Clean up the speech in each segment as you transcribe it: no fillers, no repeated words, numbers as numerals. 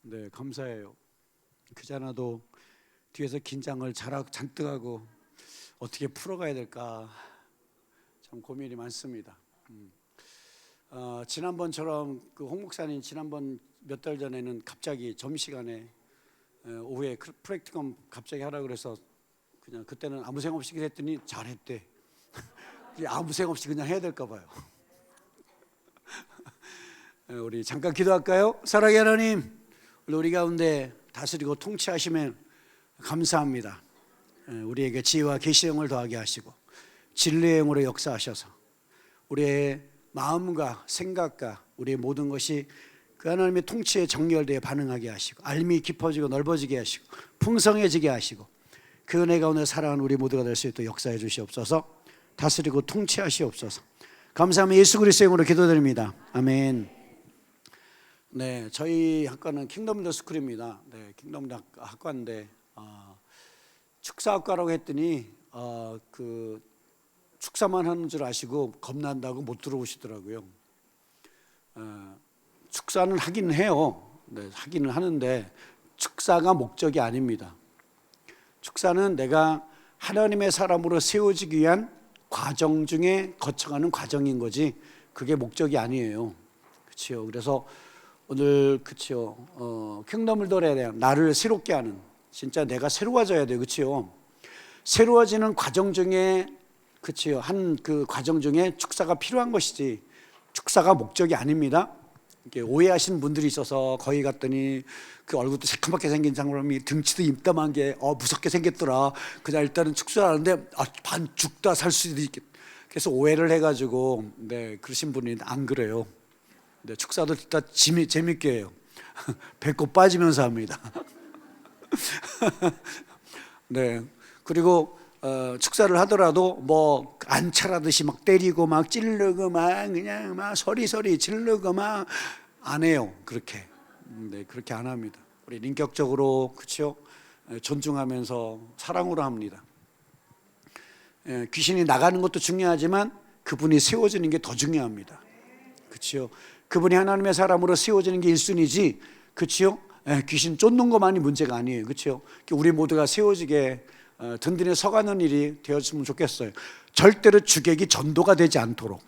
네, 감사해요. 그잖아도 뒤에서 긴장을 잔뜩 하고 어떻게 풀어가야 될까 참 고민이 많습니다. 지난번처럼 홍 목사님 지난번 몇 달 전에는 갑자기 점심시간에 오후에 프랙티컴 갑자기 하라 그래서 그냥 그때는 아무 생각 없이 했더니 잘했대. 아무 생각 없이 그냥 해야 될까 봐요. 우리 잠깐 기도할까요? 사랑의 하나님, 우리 가운데 다스리고 통치하시면 감사합니다. 우리에게 지혜와 계시의 영을 더하게 하시고 진리의 영으로 역사하셔서 우리의 마음과 생각과 우리의 모든 것이 그 하나님의 통치에 정결되어 반응하게 하시고 알미 깊어지고 넓어지게 하시고 풍성해지게 하시고 그 은혜 가운데 살아가는 우리 모두가 될 수 있도록 역사해 주시옵소서. 다스리고 통치하시옵소서. 감사하며 예수 그리스도의 이름으로 기도드립니다. 아멘. 네, 저희 학과는 킹덤 더 스쿨입니다. 네, 킹덤 더 학과인데 축사학과라고 했더니 그 축사만 하는 줄 아시고 겁난다고 못 들어오시더라고요. 축사는 하긴 해요. 네, 하기는 하는데 축사가 목적이 아닙니다. 축사는 내가 하나님의 사람으로 세워지기 위한 과정 중에 거쳐가는 과정인 거지 그게 목적이 아니에요. 그렇죠. 그래서 오늘 그렇죠. 킹덤을 더해야 돼요. 나를 새롭게 하는 진짜 내가 새로워져야 돼요. 그렇죠. 새로워지는 과정 중에 그렇죠. 한 그 과정 중에 축사가 필요한 것이지 축사가 목적이 아닙니다. 이렇게 오해하시는 분들이 있어서 거기 갔더니 그 얼굴도 새카맣게 생긴 사람이 등치도 임담한 게 무섭게 생겼더라. 그냥 일단은 축사하는데 반 죽다 살 수도 있겠. 그래서 오해를 해가지고 네 그러신 분이 안 그래요. 네, 축사도 진짜 재밌게 해요. 배꼽 빠지면서 합니다. 네 그리고 축사를 하더라도 뭐 안찰하듯이 막 때리고 막 찌르고 막 그냥 막 소리 지르고 막 안 해요. 그렇게 네 그렇게 안 합니다. 우리 인격적으로 그렇죠. 존중하면서 사랑으로 합니다. 귀신이 나가는 것도 중요하지만 그분이 세워지는 게 더 중요합니다. 그렇죠. 그분이 하나님의 사람으로 세워지는 게 1순위지 그렇죠. 귀신 쫓는 것만이 문제가 아니에요. 그렇죠. 우리 모두가 세워지게 든든히 서가는 일이 되었으면 좋겠어요. 절대로 주객이 전도가 되지 않도록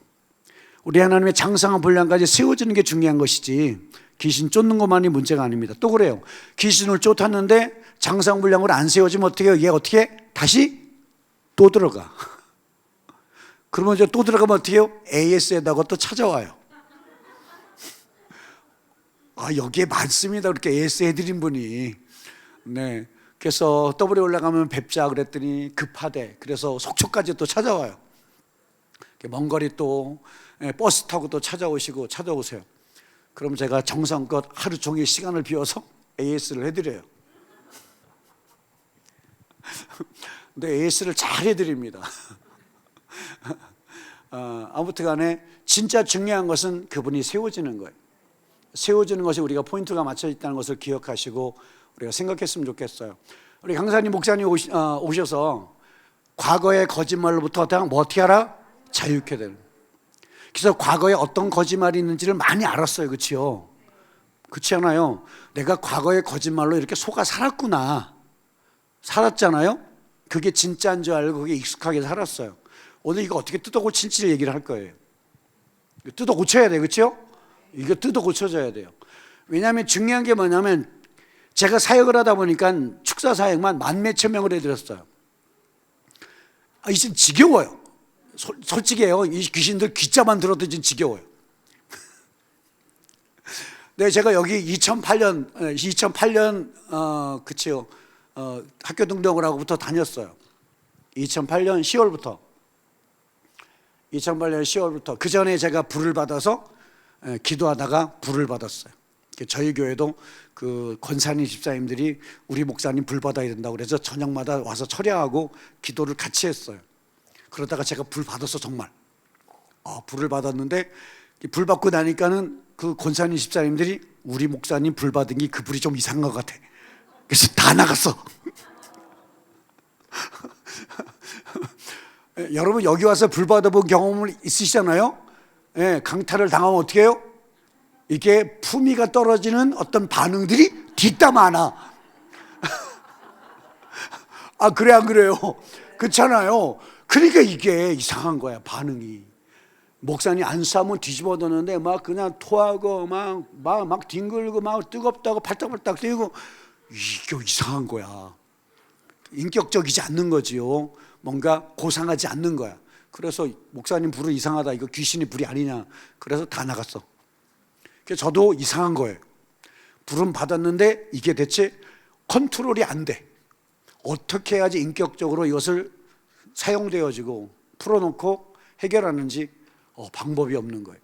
우리 하나님의 장성한 분량까지 세워지는 게 중요한 것이지 귀신 쫓는 것만이 문제가 아닙니다. 또 그래요. 귀신을 쫓았는데 장성한 분량으로 안 세워지면 어떻게 해요? 얘 어떻게 다시 또 들어가. 그러면 이제 또 들어가면 어떻게 해요? AS에다가 또 찾아와요. 여기에 많습니다. 그렇게 AS 해드린 분이. 네. 그래서 더블에 올라가면 뵙자 그랬더니 급하대. 그래서 속초까지 또 찾아와요. 먼 거리 또 버스 타고 또 찾아오세요. 그럼 제가 정성껏 하루 종일 시간을 비워서 AS를 해드려요. 근데 AS를 잘 해드립니다. 아무튼 간에 진짜 중요한 것은 그분이 세워지는 거예요. 세워지는 것이 우리가 포인트가 맞춰 있다는 것을 기억하시고 우리가 생각했으면 좋겠어요. 우리 강사님 목사님 오셔서 과거의 거짓말로부터 어떻게 하라? 자유케 되는. 그래서 과거에 어떤 거짓말이 있는지를 많이 알았어요. 그렇죠? 그렇지 않아요? 내가 과거의 거짓말로 이렇게 속아 살았구나. 살았잖아요? 그게 진짜인 줄 알고 그게 익숙하게 살았어요. 오늘 이거 어떻게 뜯어 고칠지 얘기를 할 거예요. 뜯어 고쳐야 돼요. 그렇죠? 이거 뜯어 고쳐져야 돼요. 왜냐하면 중요한 게 뭐냐면 제가 사역을 하다 보니까 축사 사역만 10,000몇 명을 해드렸어요. 이제 지겨워요. 솔직해요. 이 귀신들 귀자만 들어도 지금 지겨워요. 네, 제가 여기 2008년 그치요. 학교 등록을 하고부터 다녔어요. 2008년 10월부터 그 전에 제가 불을 받아서 기도하다가 불을 받았어요. 저희 교회도 그 권사님 집사님들이 우리 목사님 불 받아야 된다고 그래서 저녁마다 와서 철야하고 기도를 같이 했어요. 그러다가 제가 불 받았어 정말. 불을 받았는데 불 받고 나니까는 그 권사님 집사님들이 우리 목사님 불 받은 게 그 불이 좀 이상한 것 같아. 그래서 다 나갔어. 여러분 여기 와서 불 받아본 경험을 있으시잖아요. 강탈을 당하면 어떻게 해요? 이게 품위가 떨어지는 어떤 반응들이 뒷담 많아. 아, 그래 안 그래요? 그렇잖아요. 그러니까 이게 이상한 거야, 반응이. 목사님 안 싸면 뒤집어 놓는데 막 그냥 토하고 막 뒹굴고 막 뜨겁다고 팔딱팔딱 뛰고, 이게 이상한 거야. 인격적이지 않는 거지요. 뭔가 고상하지 않는 거야. 그래서 목사님 불은 이상하다, 이거 귀신이 불이 아니냐, 그래서 다 나갔어. 그래서 저도 이상한 거예요. 불은 받았는데 이게 대체 컨트롤이 안 돼. 어떻게 해야지 인격적으로 이것을 사용되어지고 풀어놓고 해결하는지 방법이 없는 거예요.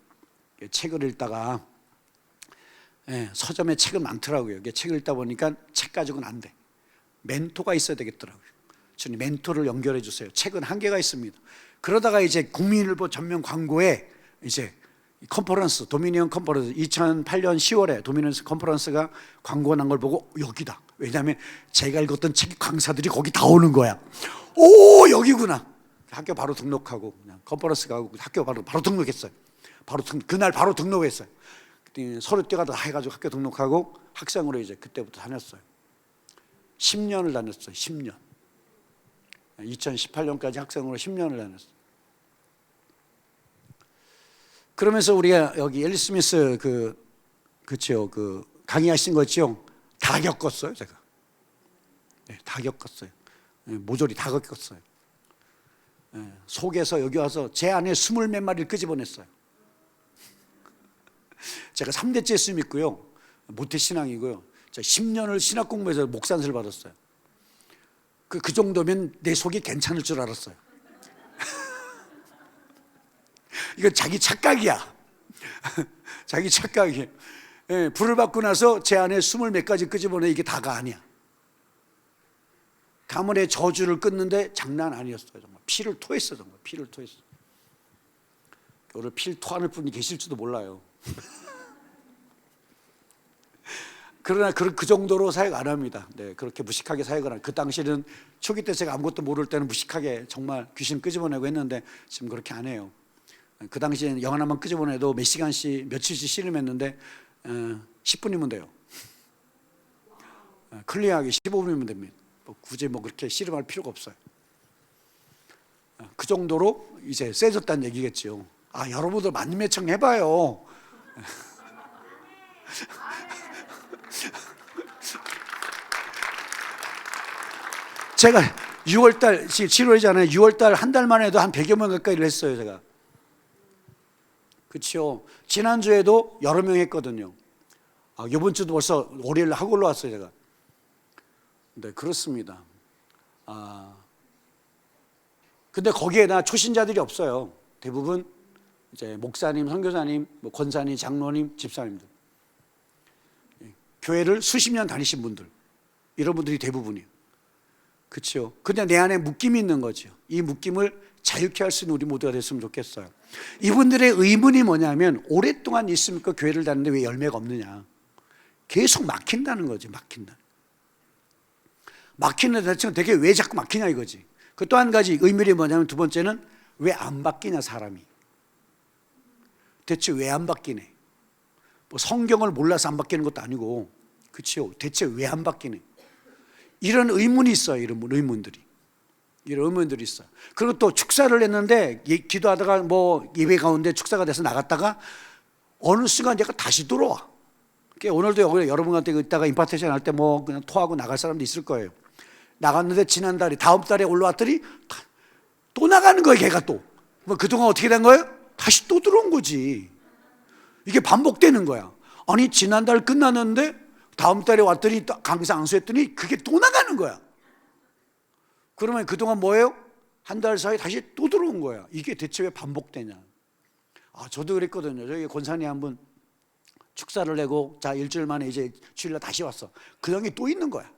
책을 읽다가, 서점에 책은 많더라고요. 책을 읽다 보니까 책 가지고는 안 돼. 멘토가 있어야 되겠더라고요. 주님, 멘토를 연결해 주세요. 책은 한계가 있습니다. 그러다가 이제 국민일보 전면 광고에 이제 컨퍼런스, 도미니언 컨퍼런스, 2008년 10월에 도미니언 컨퍼런스가 광고 난 걸 보고 여기다. 왜냐하면 제가 읽었던 책 강사들이 거기 다 오는 거야. 오, 여기구나. 학교 바로 등록하고 그냥 컨퍼런스 가고 학교 바로 등록했어요. 그날 바로 등록했어요. 서류 떼가 다 해가지고 학교 등록하고 학생으로 이제 그때부터 다녔어요. 10년을 다녔어요. 10년. 2018년까지 학생으로 10년을 다녔어요. 그러면서 우리가 여기 엘리 스미스 그쵸, 강의하신 거 있죠? 다 겪었어요, 제가. 다 겪었어요. 모조리 다 겪었어요. 속에서 여기 와서 제 안에 20몇 마리를 끄집어냈어요. 제가 3대 재수 믿고요, 모태신앙이고요, 10년을 신학 공부해서 목산설 받았어요. 그 정도면 내 속이 괜찮을 줄 알았어요. 이건 자기 착각이야. 자기 착각이에요. 불을 받고 나서 제 안에 20몇 가지 끄집어내. 이게 다가 아니야. 가문의 저주를 끊는데 장난 아니었어요. 정말 피를 토했어. 정말 피를 토했어. 오늘 피를 토하는 분이 계실지도 몰라요. 그러나 그 정도로 사역 안 합니다. 그렇게 무식하게 사역을 그 당시에는 초기 때 제가 아무것도 모를 때는 무식하게 정말 귀신 끄집어내고 했는데 지금 그렇게 안 해요. 그 당시에는 영 하나만 끄집어내도 몇 시간씩 며칠씩 씨름했는데 10분이면 돼요. 클리어하게 15분이면 됩니다. 굳이 그렇게 씨름할 필요가 없어요. 그 정도로 이제 세졌다는 얘기겠죠. 여러분들 만민매청 해봐요. 제가 6월달, 7월이잖아요. 6월달 한 달 만에 해도 한 100여 명 가까이를 했어요, 제가. 그렇죠. 지난주에도 여러 명 했거든요. 이번 주도 벌써 월요일 하고 올라왔어요, 제가. 네, 그렇습니다. 근데 거기에 나 초신자들이 없어요. 대부분 이제 목사님, 선교사님, 권사님, 장로님, 집사님들. 교회를 수십 년 다니신 분들, 이런 분들이 대부분이에요. 그렇죠. 근데 내 안에 묶임이 있는 거죠. 이 묶임을 자유케 할 수 있는 우리 모두가 됐으면 좋겠어요. 이분들의 의문이 뭐냐면, 오랫동안 있으니까 교회를 다니는데 왜 열매가 없느냐. 계속 막힌다는 거지. 막히는 대체 되게 왜 자꾸 막히냐 이거지. 그 또 한 가지 의문이 뭐냐면, 두 번째는 왜 안 바뀌냐, 사람이. 대체 왜 안 바뀌네. 성경을 몰라서 안 바뀌는 것도 아니고, 그렇죠. 대체 왜 안 바뀌네. 이런 의문이 있어요. 이런 의문들이 있어요. 그리고 또 축사를 했는데, 기도하다가 예배 가운데 축사가 돼서 나갔다가 어느 순간 얘가 다시 들어와. 오늘도 여러분한테 있다가 임파테이션 할 때 그냥 토하고 나갈 사람도 있을 거예요. 나갔는데 지난달에, 다음 달에 올라왔더니 또 나가는 거예요. 걔가 또. 그동안 어떻게 된 거예요? 다시 또 들어온 거지. 이게 반복되는 거야. 아니, 지난달 끝났는데 다음 달에 왔더니 강사 앙수했더니 그게 또 나가는 거야. 그러면 그동안 뭐예요? 한 달 사이에 다시 또 들어온 거야. 이게 대체 왜 반복되냐. 저도 그랬거든요. 저기 권사님 한 분 축사를 내고 일주일 만에 이제 주일날 다시 왔어. 그 형이 또 있는 거야.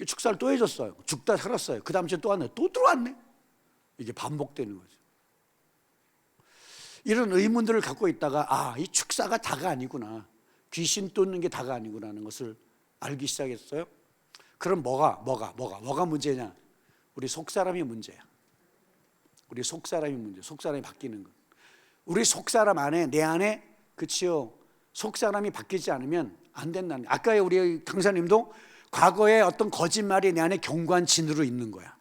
축사를 또 해줬어요. 죽다 살았어요. 그 다음 주에 또 왔네. 또 들어왔네. 이게 반복되는 거죠. 이런 의문들을 갖고 있다가 이 축사가 다가 아니구나. 귀신 쫓는 게 다가 아니구나라는 것을 알기 시작했어요. 그럼 뭐가 문제냐? 우리 속사람이 문제야. 우리 속사람이 문제. 속사람이 바뀌는 거. 우리 속사람 안에, 내 안에, 그치요, 속 사람이 바뀌지 않으면 안 된다는. 아까 우리 강사님도 과거에 어떤 거짓말이 내 안에 경관진으로 있는 거야.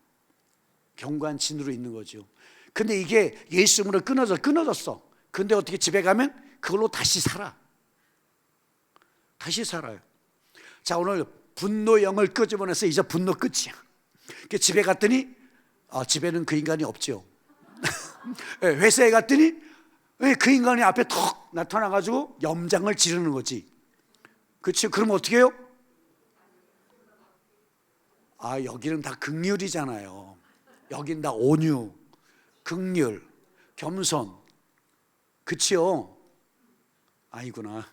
경관진으로 있는 거죠. 근데 이게 예수님으로 끊어졌어. 근데 어떻게 집에 가면 그걸로 다시 살아. 다시 살아요. 자, 오늘 분노영을 끄집어내서 이제 분노 끝이야. 집에 갔더니 집에는 그 인간이 없죠. 회사에 갔더니 그 인간이 앞에 턱 나타나가지고 염장을 지르는 거지. 그렇죠? 그럼 어떻게 해요? 여기는 다 긍휼이잖아요. 여긴 다 온유, 긍휼, 겸손. 그치요? 아니구나.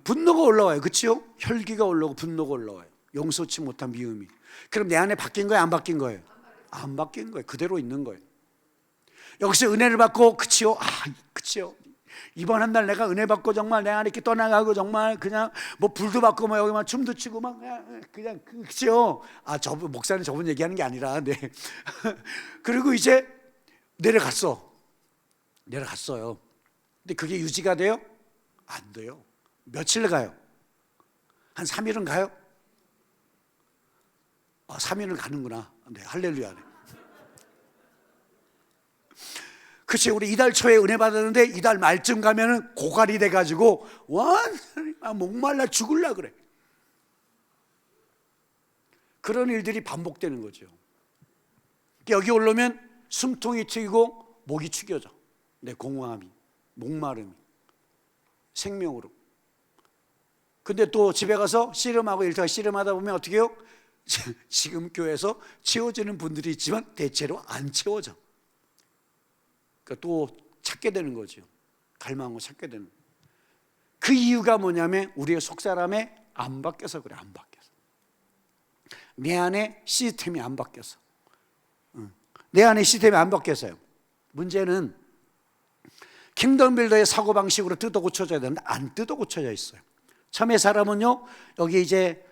분노가 올라와요. 그치요? 혈기가 올라오고 분노가 올라와요. 용서치 못한 미움이. 그럼 내 안에 바뀐 거예요? 안 바뀐 거예요? 안 바뀐 거예요. 그대로 있는 거예요. 여기서 은혜를 받고 그치요? 그치요? 이번 한 달 내가 은혜 받고 정말 내 안에 이렇게 떠나가고 정말 그냥 뭐 불도 받고 뭐 여기만 춤도 추고 막 그냥 그치요? 목사님 저분 얘기하는 게 아니라 네. 그리고 이제 내려갔어요. 근데 그게 유지가 돼요? 안 돼요. 며칠 가요? 한 3일은 가요? 3일은 가는구나. 네, 할렐루야. 그치, 우리 이달 초에 은혜 받았는데 이달 말쯤 가면은 고갈이 돼가지고 완전히 목말라 죽을라 그래. 그런 일들이 반복되는 거죠. 여기 올라오면 숨통이 트이고 목이 축여져. 내 공허함이, 목마름이, 생명으로. 근데 또 집에 가서 씨름하고 일터가 씨름하다 보면 어떻게 해요? 지금 교회에서 채워지는 분들이 있지만 대체로 안 채워져. 그러니까 또 찾게 되는 거죠. 갈망하고 찾게 되는. 그 이유가 뭐냐면 우리의 속사람에 안 바뀌어서 그래. 안 바뀌어서. 내 안에 시스템이 안 바뀌어서. 내 안에 시스템이 안 바뀌어서요. 문제는 킹덤 빌더의 사고방식으로 뜯어 고쳐져야 되는데 안 뜯어 고쳐져 있어요. 처음에 사람은요, 여기 이제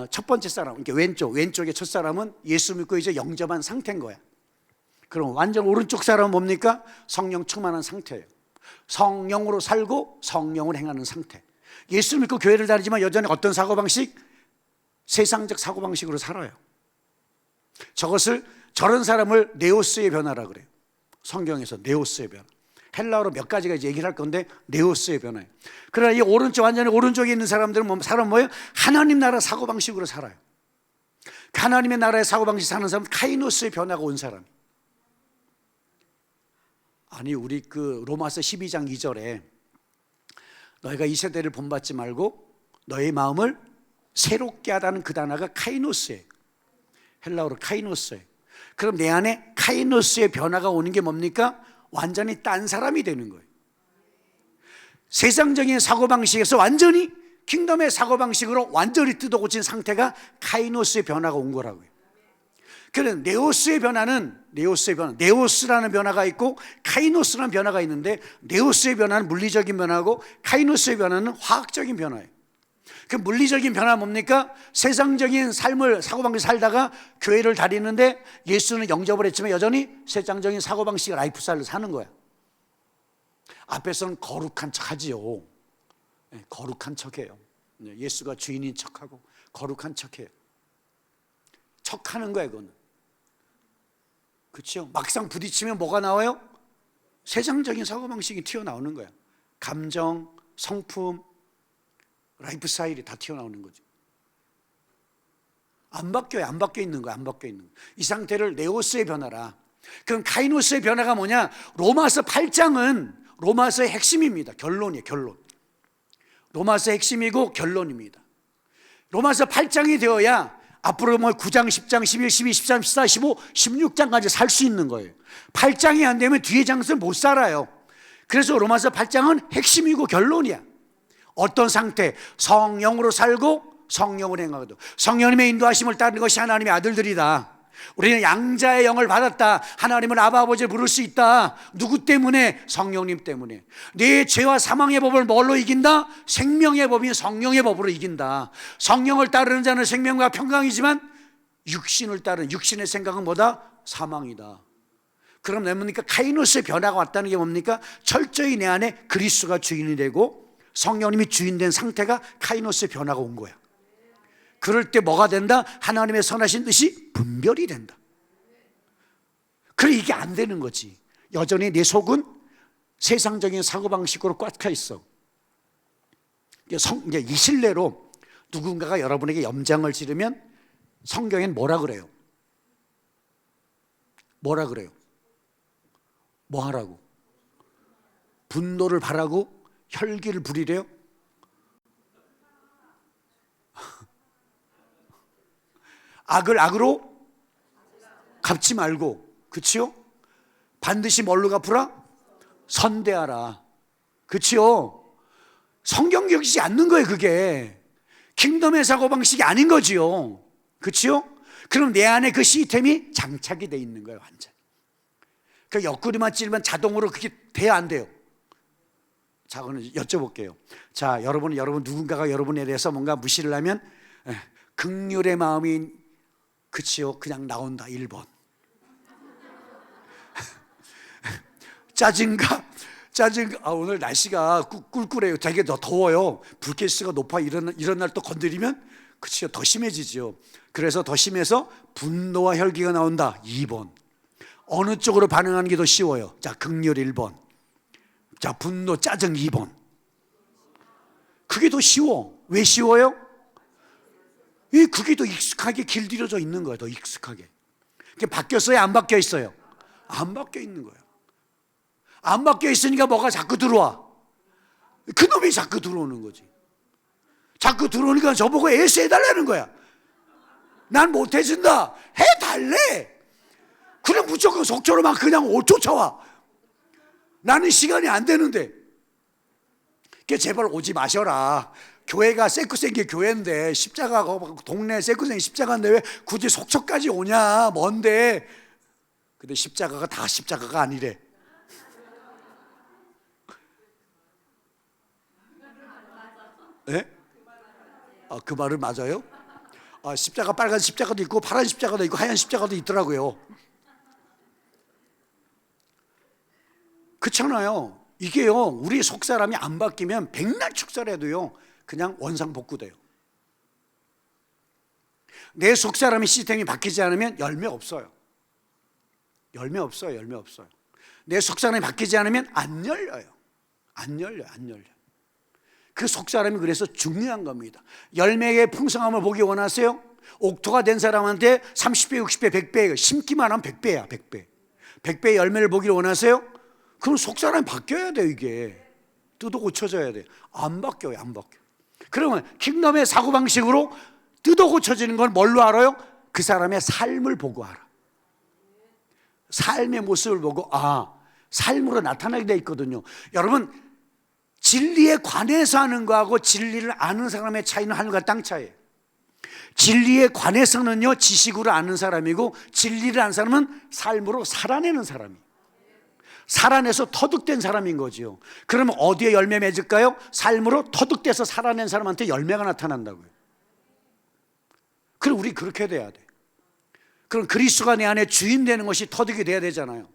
첫 번째 사람, 이렇게 왼쪽의 첫 사람은 예수 믿고 이제 영접한 상태인 거야. 그럼 완전 오른쪽 사람은 뭡니까? 성령 충만한 상태예요. 성령으로 살고 성령을 행하는 상태. 예수 믿고 교회를 다니지만 여전히 어떤 사고방식? 세상적 사고방식으로 살아요. 저런 사람을 네오스의 변화라 그래요. 성경에서 네오스의 변화. 헬라어로 몇 가지가 이제 얘기를 할 건데 네오스의 변화예요. 그러나 이 완전히 오른쪽에 있는 사람들은 사람 뭐예요? 하나님 나라 사고방식으로 살아요. 하나님의 나라의 사고방식 사는 사람은 카이노스의 변화가 온 사람. 아니 우리 로마서 12장 2절에 너희가 이 세대를 본받지 말고 너희 마음을 새롭게 하다는 그 단어가 카이노스예요. 헬라어로 카이노스예요. 그럼 내 안에 카이노스의 변화가 오는 게 뭡니까? 완전히 딴 사람이 되는 거예요. 세상적인 사고방식에서 완전히 킹덤의 사고방식으로 완전히 뜯어 고친 상태가 카이노스의 변화가 온 거라고요. 그런 네오스의 변화는 네오스라는 변화가 있고 카이노스라는 변화가 있는데 네오스의 변화는 물리적인 변화고 카이노스의 변화는 화학적인 변화예요. 그 물리적인 변화는 뭡니까? 세상적인 삶을 사고방식 살다가 교회를 다니는데 예수는 영접을 했지만 여전히 세상적인 사고방식 라이프 스타일을 사는 거야. 앞에서는 거룩한 척하지요. 거룩한 척해요. 예수가 주인인 척하고 거룩한 척해요. 척하는 거야 그거는. 그렇죠? 막상 부딪히면 뭐가 나와요? 세상적인 사고방식이 튀어나오는 거야. 감정, 성품, 라이프 스타일이 다 튀어나오는 거죠. 안 바뀌어요. 안 바뀌어 있는 거야. 안 바뀌어 있는 거야. 이 상태를 네오스의 변화라. 그럼 카이노스의 변화가 뭐냐? 로마서 8장은 로마서의 핵심입니다. 결론이에요. 결론. 로마서의 핵심이고 결론입니다. 로마서 8장이 되어야 앞으로 9장, 10장, 11, 12, 13, 14, 15, 16장까지 살 수 있는 거예요. 8장이 안 되면 뒤에 장서를 못 살아요. 그래서 로마서 8장은 핵심이고 결론이야. 어떤 상태? 성령으로 살고 성령을 행하거든. 성령님의 인도하심을 따르는 것이 하나님의 아들들이다. 우리는 양자의 영을 받았다. 하나님을 아바 아버지를 부를 수 있다. 누구 때문에? 성령님 때문에. 내 죄와 사망의 법을 뭘로 이긴다? 생명의 법인 성령의 법으로 이긴다. 성령을 따르는 자는 생명과 평강이지만 육신을 따르는 육신의 생각은 뭐다? 사망이다. 그럼 뭡니까? 카이노스의 변화가 왔다는 게 뭡니까? 철저히 내 안에 그리스도가 주인이 되고 성령님이 주인 된 상태가 카이노스의 변화가 온 거야. 그럴 때 뭐가 된다? 하나님의 선하신 뜻이 분별이 된다. 그래, 이게 안 되는 거지. 여전히 내 속은 세상적인 사고방식으로 꽉 차 있어. 이제 이 신뢰로 누군가가 여러분에게 염장을 지르면 성경엔 뭐라 그래요? 뭐라 그래요? 뭐 하라고? 분노를 바라고 혈기를 부리래요? 악을 악으로 갚지 말고, 그치요? 반드시 뭘로 갚으라? 선대하라. 그치요? 성경 적이지 않는 거예요, 그게. 킹덤의 사고방식이 아닌 거지요. 그치요? 그럼 내 안에 그 시스템이 장착이 돼 있는 거예요, 완전. 그 옆구리만 찌르면 자동으로 그게 돼야 안 돼요. 자, 오늘 여쭤볼게요. 자, 여러분 누군가가 여러분에 대해서 뭔가 무시를 하면 긍휼의 마음이, 그치요, 그냥 나온다. 1번. 짜증가. 오늘 날씨가 꿀꿀해요. 되게 더 더워요. 불쾌지수가 높아. 이런 날 또 건드리면, 그치요, 더 심해지죠. 그래서 더 심해서 분노와 혈기가 나온다. 2번. 어느 쪽으로 반응하는 게 더 쉬워요? 자, 긍휼 1번. 자, 분노, 짜증 2번. 그게 더 쉬워. 왜 쉬워요? 그게 더 익숙하게 길들여져 있는 거예요. 더 익숙하게. 그게 바뀌었어요? 안 바뀌어 있어요? 안 바뀌어 있는 거예요. 안 바뀌어 있으니까 뭐가 자꾸 들어와? 그놈이 자꾸 들어오는 거지. 자꾸 들어오니까 저보고 애써 해달라는 거야. 난 못해준다. 해달래. 그냥 무조건 속초로 막 그냥 쫓아와. 나는 시간이 안 되는데. 제발 오지 마셔라. 교회가 세쿠생 게 교회인데, 십자가가 동네 세쿠생 십자가인데 왜 굳이 속초까지 오냐? 뭔데? 근데 십자가가 다 십자가가 아니래. 예? 그 말은 맞아요? 십자가, 빨간 십자가도 있고 파란 십자가도 있고 하얀 십자가도 있더라고요. 그렇잖아요. 이게요, 우리 속사람이 안 바뀌면 백날 축사해도요 그냥 원상복구돼요. 내 속사람의 시스템이 바뀌지 않으면 열매 없어요. 열매 없어요. 내 속사람이 바뀌지 않으면 안 열려요. 안 열려. 그 속사람이 그래서 중요한 겁니다. 열매의 풍성함을 보기 원하세요? 옥토가 된 사람한테 30배, 60배, 100배, 심기만 하면 100배야, 100배. 100배의 열매를 보기를 원하세요? 그럼 속사람이 바뀌어야 돼요, 이게. 뜯어 고쳐져야 돼요. 안 바뀌어요, 안 바뀌어요. 그러면 킹덤의 사고방식으로 뜯어 고쳐지는 건 뭘로 알아요? 그 사람의 삶을 보고 알아. 삶의 모습을 보고, 삶으로 나타나게 돼 있거든요. 여러분, 진리에 관해서 하는 거하고 진리를 아는 사람의 차이는 하늘과 땅 차이예요. 진리에 관해서는요 지식으로 아는 사람이고, 진리를 아는 사람은 삶으로 살아내는 사람이에요. 살아내서 터득된 사람인 거죠. 그러면 어디에 열매 맺을까요? 삶으로 터득돼서 살아낸 사람한테 열매가 나타난다고요. 그럼 우리 그렇게 돼야 돼. 그럼 그리스도가 내 안에 주인 되는 것이 터득이 돼야 되잖아요.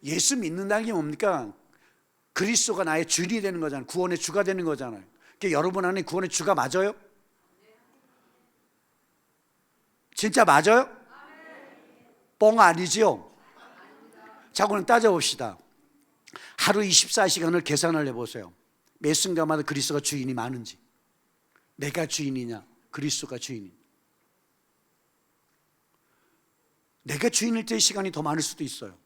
예수 믿는다는 게 뭡니까? 그리스도가 나의 주인이 되는 거잖아요. 구원의 주가 되는 거잖아요. 그러니까 여러분 안에 구원의 주가 맞아요? 진짜 맞아요? 뻥 아니지요? 자, 그럼 따져봅시다. 하루 24시간을 계산을 해보세요. 매 순간마다 그리스도가 주인이 많은지. 내가 주인이냐, 그리스도가 주인이냐. 내가 주인일 때 시간이 더 많을 수도 있어요.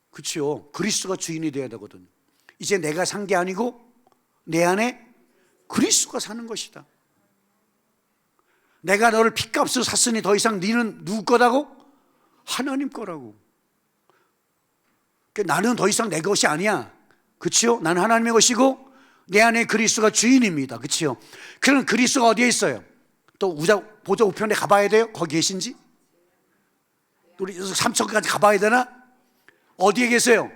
그렇죠. 그리스도가 주인이 되어야 되거든요. 이제 내가 산 게 아니고 내 안에 그리스도가 사는 것이다. 내가 너를 핏값으로 샀으니 더 이상 너는 누구 거라고? 하나님 거라고. 나는 더 이상 내 것이 아니야. 그렇죠? 나는 하나님의 것이고 내 안에 그리스도가 주인입니다. 그렇죠? 그럼 그리스도가 어디에 있어요? 또 보좌 우편에 가봐야 돼요? 거기 계신지? 우리 삼천까지 가봐야 되나? 어디에 계세요?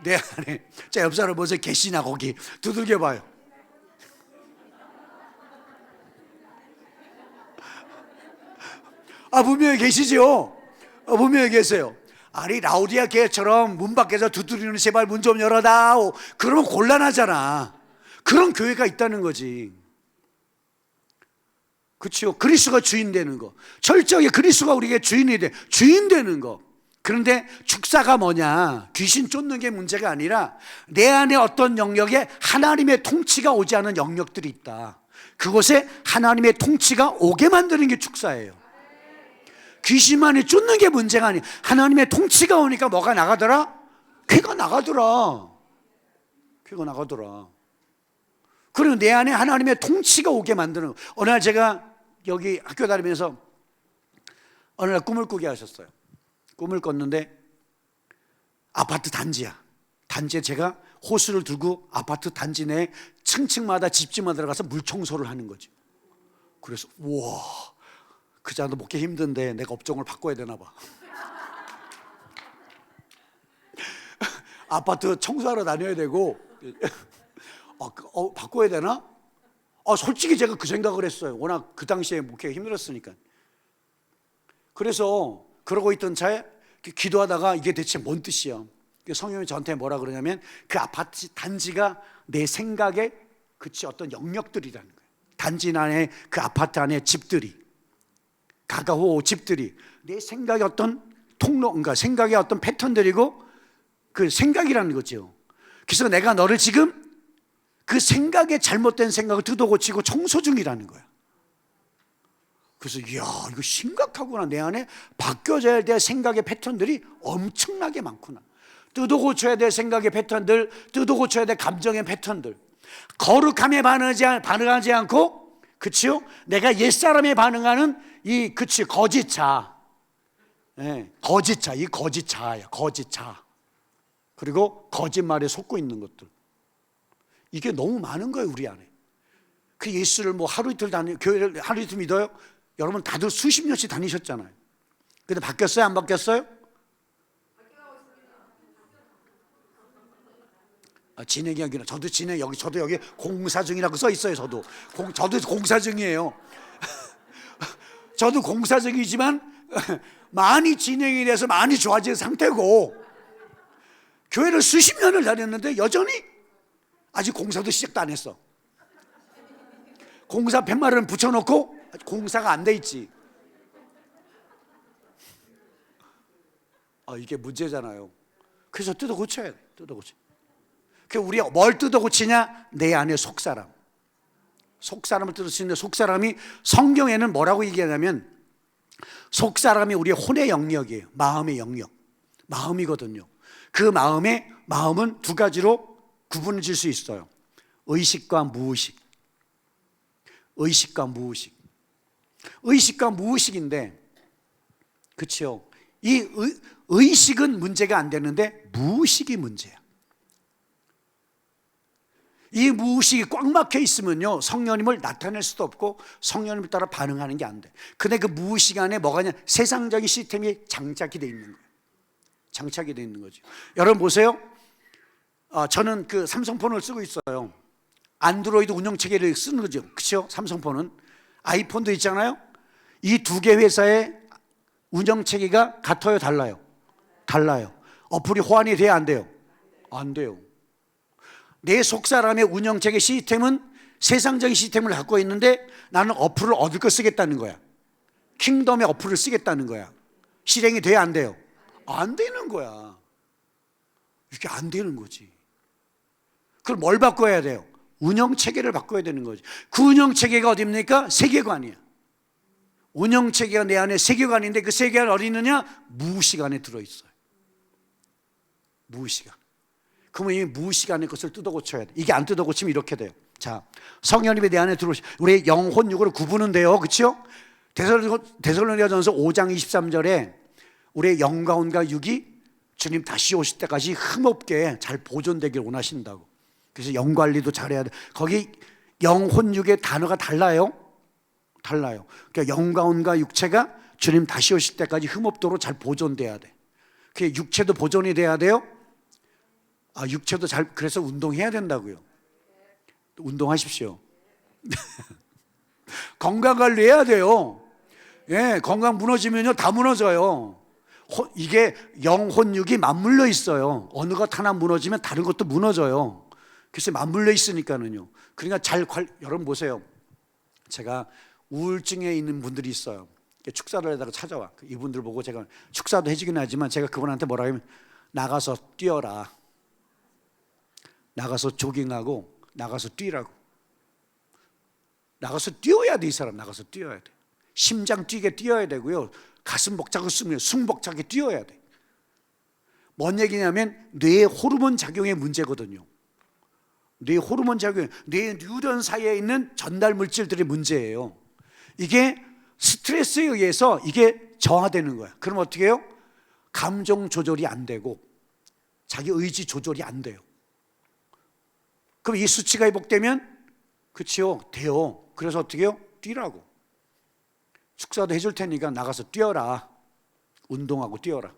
내 안에. 자, 옆 사람 보세요. 계시나 거기? 두들겨 봐요. 분명히 계시죠? 분명히 계세요. 아니 라우디아 교회처럼 문 밖에서 두드리는 제발 문 좀 열어다. 그러면 곤란하잖아. 그런 교회가 있다는 거지. 그렇죠. 그리스도가 주인 되는 거. 철저하게 그리스도가 우리에게 주인 되는 거. 그런데 축사가 뭐냐? 귀신 쫓는 게 문제가 아니라 내 안에 어떤 영역에 하나님의 통치가 오지 않은 영역들이 있다. 그곳에 하나님의 통치가 오게 만드는 게 축사예요. 귀신만이 쫓는 게 문제가 아니에요. 하나님의 통치가 오니까 뭐가 나가더라? 괴가 나가더라. 괴가 나가더라. 그리고 내 안에 하나님의 통치가 오게 만드는 거. 어느 날 제가 여기 학교 다니면서 어느 날 꿈을 꾸게 하셨어요. 꿈을 꿨는데 아파트 단지야. 단지에 제가 호스를 들고 아파트 단지 내 층층마다 집집마다 들어가서 물 청소를 하는 거죠. 그래서 우와, 그 정도 먹기 힘든데 내가 업종을 바꿔야 되나 봐. 아파트 청소하러 다녀야 되고 바꿔야 되나? 솔직히 제가 그 생각을 했어요. 워낙 그 당시에 목회가 힘들었으니까. 그래서 그러고 있던 차에 기도하다가 이게 대체 뭔 뜻이야? 성령이 저한테 뭐라 그러냐면 그 아파트 단지가 내 생각의 어떤 영역들이라는 거예요. 단지 안에 그 아파트 안에 집들이, 가가호 집들이 내 생각의 어떤 통로, 그러니까 생각의 어떤 패턴들이고 그 생각이라는 거죠. 그래서 내가 너를 지금 그 생각에 잘못된 생각을 뜯어고치고 청소 중이라는 거야. 그래서 이야, 이거 심각하구나. 내 안에 바뀌어져야 될 생각의 패턴들이 엄청나게 많구나. 뜯어고쳐야 될 생각의 패턴들, 뜯어고쳐야 될 감정의 패턴들. 거룩함에 반응하지 않고, 그치요? 내가 옛사람에 반응하는 이 거짓자. 네, 거짓자, 이 거짓자야, 거짓자. 그리고 거짓말에 속고 있는 것들. 이게 너무 많은 거예요, 우리 안에. 그 예수를 하루 이틀 교회를 하루 이틀 믿어요? 여러분 다들 수십 년씩 다니셨잖아요. 근데 바뀌었어요? 안 바뀌었어요? 진행이야기는 저도 저도 여기 공사 중이라고 써 있어요. 저도 공사 중이에요. 저도 공사 중이지만 많이 진행이 돼서 많이 좋아진 상태고 교회를 수십 년을 다녔는데 여전히 아직 공사도 시작도 안 했어. 공사 팻말은 붙여놓고 공사가 안 돼 있지. 이게 문제잖아요. 그래서 뜯어 고쳐야 돼. 뜯어 고쳐. 우리가 뭘 뜯어 고치냐? 내 안에 속사람을 뜯어 고치는데, 속사람이 성경에는 뭐라고 얘기하냐면 속사람이 우리의 혼의 영역이에요. 마음의 영역, 마음이거든요. 그 마음은 두 가지로 구분을 질 수 있어요. 의식과 무의식. 의식과 무의식. 의식과 무의식인데, 그렇죠? 이 의식은 문제가 안 되는데 무의식이 문제야. 이 무의식이 꽉 막혀 있으면요, 성령님을 나타낼 수도 없고 성령님을 따라 반응하는 게 안 돼. 근데 그 무의식 안에 뭐가 있냐? 세상적인 시스템이 장착이 돼 있는 거예요. 장착이 돼 있는 거죠. 여러분 보세요. 저는 그 삼성폰을 쓰고 있어요. 안드로이드 운영체계를 쓰는 거죠. 그렇죠? 삼성폰은 아이폰도 있잖아요. 이 두 개 회사의 운영체계가 같아요, 달라요? 달라요. 어플이 호환이 돼야 안 돼요? 안 돼요. 내 속사람의 운영체계 시스템은 세상적인 시스템을 갖고 있는데 나는 어플을 얻을 거 쓰겠다는 거야. 킹덤의 어플을 쓰겠다는 거야. 실행이 돼야 안 돼요? 안 되는 거야. 이게 안 되는 거지. 그럼 뭘 바꿔야 돼요? 운영체계를 바꿔야 되는 거지. 그 운영체계가 어디입니까? 세계관이야. 운영체계가 내 안에 세계관인데 그 세계관 어디 있느냐? 무의식 안에 들어있어요. 무의식 안. 그러면 이 무의식 안의 것을 뜯어고쳐야 돼. 이게 안 뜯어고치면 이렇게 돼요. 자, 성령님이 내 안에 들어오시, 우리 영혼 육으로 구분은 돼요. 그렇죠? 데살로니가전서 5장 23절에 우리의 영과 혼과 육이 주님 다시 오실 때까지 흠없게 잘 보존되길 원하신다고. 그래서 영 관리도 잘해야 돼. 거기 영혼 육의 단어가 달라요. 달라요. 그러니까 영과 혼과 육체가 주님 다시 오실 때까지 흠없도록 잘 보존돼야 돼. 그 육체도 보존이 돼야 돼요. 육체도 그래서 운동해야 된다고요. 운동하십시오. 건강 관리해야 돼요. 예, 건강 무너지면요 다 무너져요. 이게 영혼육이 맞물려 있어요. 어느 것 하나 무너지면 다른 것도 무너져요. 그래서 맞물려 있으니까는요. 그러니까 여러분 보세요. 제가 우울증에 있는 분들이 있어요. 축사를 하다가 찾아와. 이분들 보고 제가 축사도 해주긴 하지만 제가 그분한테 뭐라 하면 나가서 뛰어라. 나가서 조깅하고 나가서 뛰라고. 나가서 뛰어야 돼. 이 사람 나가서 뛰어야 돼. 심장 뛰게 뛰어야 되고요. 가슴 벅차고 숨 벅차게 뛰어야 돼. 뭔 얘기냐면 뇌의 호르몬 작용의 문제거든요. 뇌 호르몬 작용, 뇌 뉴런 사이에 있는 전달 물질들의 문제예요. 이게 스트레스에 의해서 이게 저하되는 거야. 그럼 어떻게 해요? 감정 조절이 안 되고 자기 의지 조절이 안 돼요. 그럼 이 수치가 회복되면 그치요? 돼요. 그래서 어떻게 해요? 뛰라고. 축사도 해줄 테니까 나가서 뛰어라. 운동하고 뛰어라.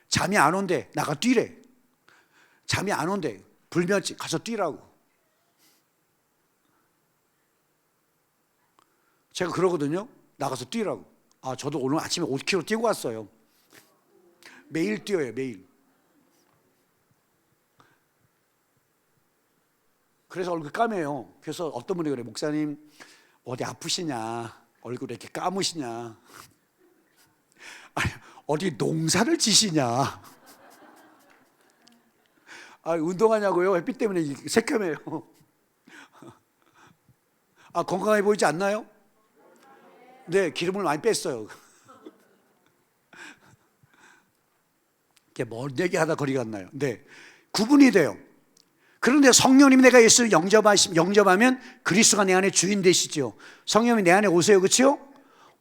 잠이 안 온대. 나가 뛰래. 잠이 안 온대. 불면증 가서 뛰라고. 제가 그러거든요. 나가서 뛰라고. 저도 오늘 아침에 5km 뛰고 왔어요. 매일 뛰어요. 매일. 그래서 얼굴 까매요. 그래서 어떤 분이 그래. 목사님 어디 아프시냐. 얼굴에 이렇게 까무시냐. 아니, 어디 농사를 지시냐. 운동하냐고요? 햇빛 때문에 새까매요. 건강해 보이지 않나요? 네, 기름을 많이 뺐어요. 뭔 얘기하다 거리 갔나요? 네, 구분이 돼요. 그런데 성령님이 내가 예수를 영접하면 그리스도가 내 안에 주인 되시죠. 성령님이 내 안에 오세요. 그렇죠?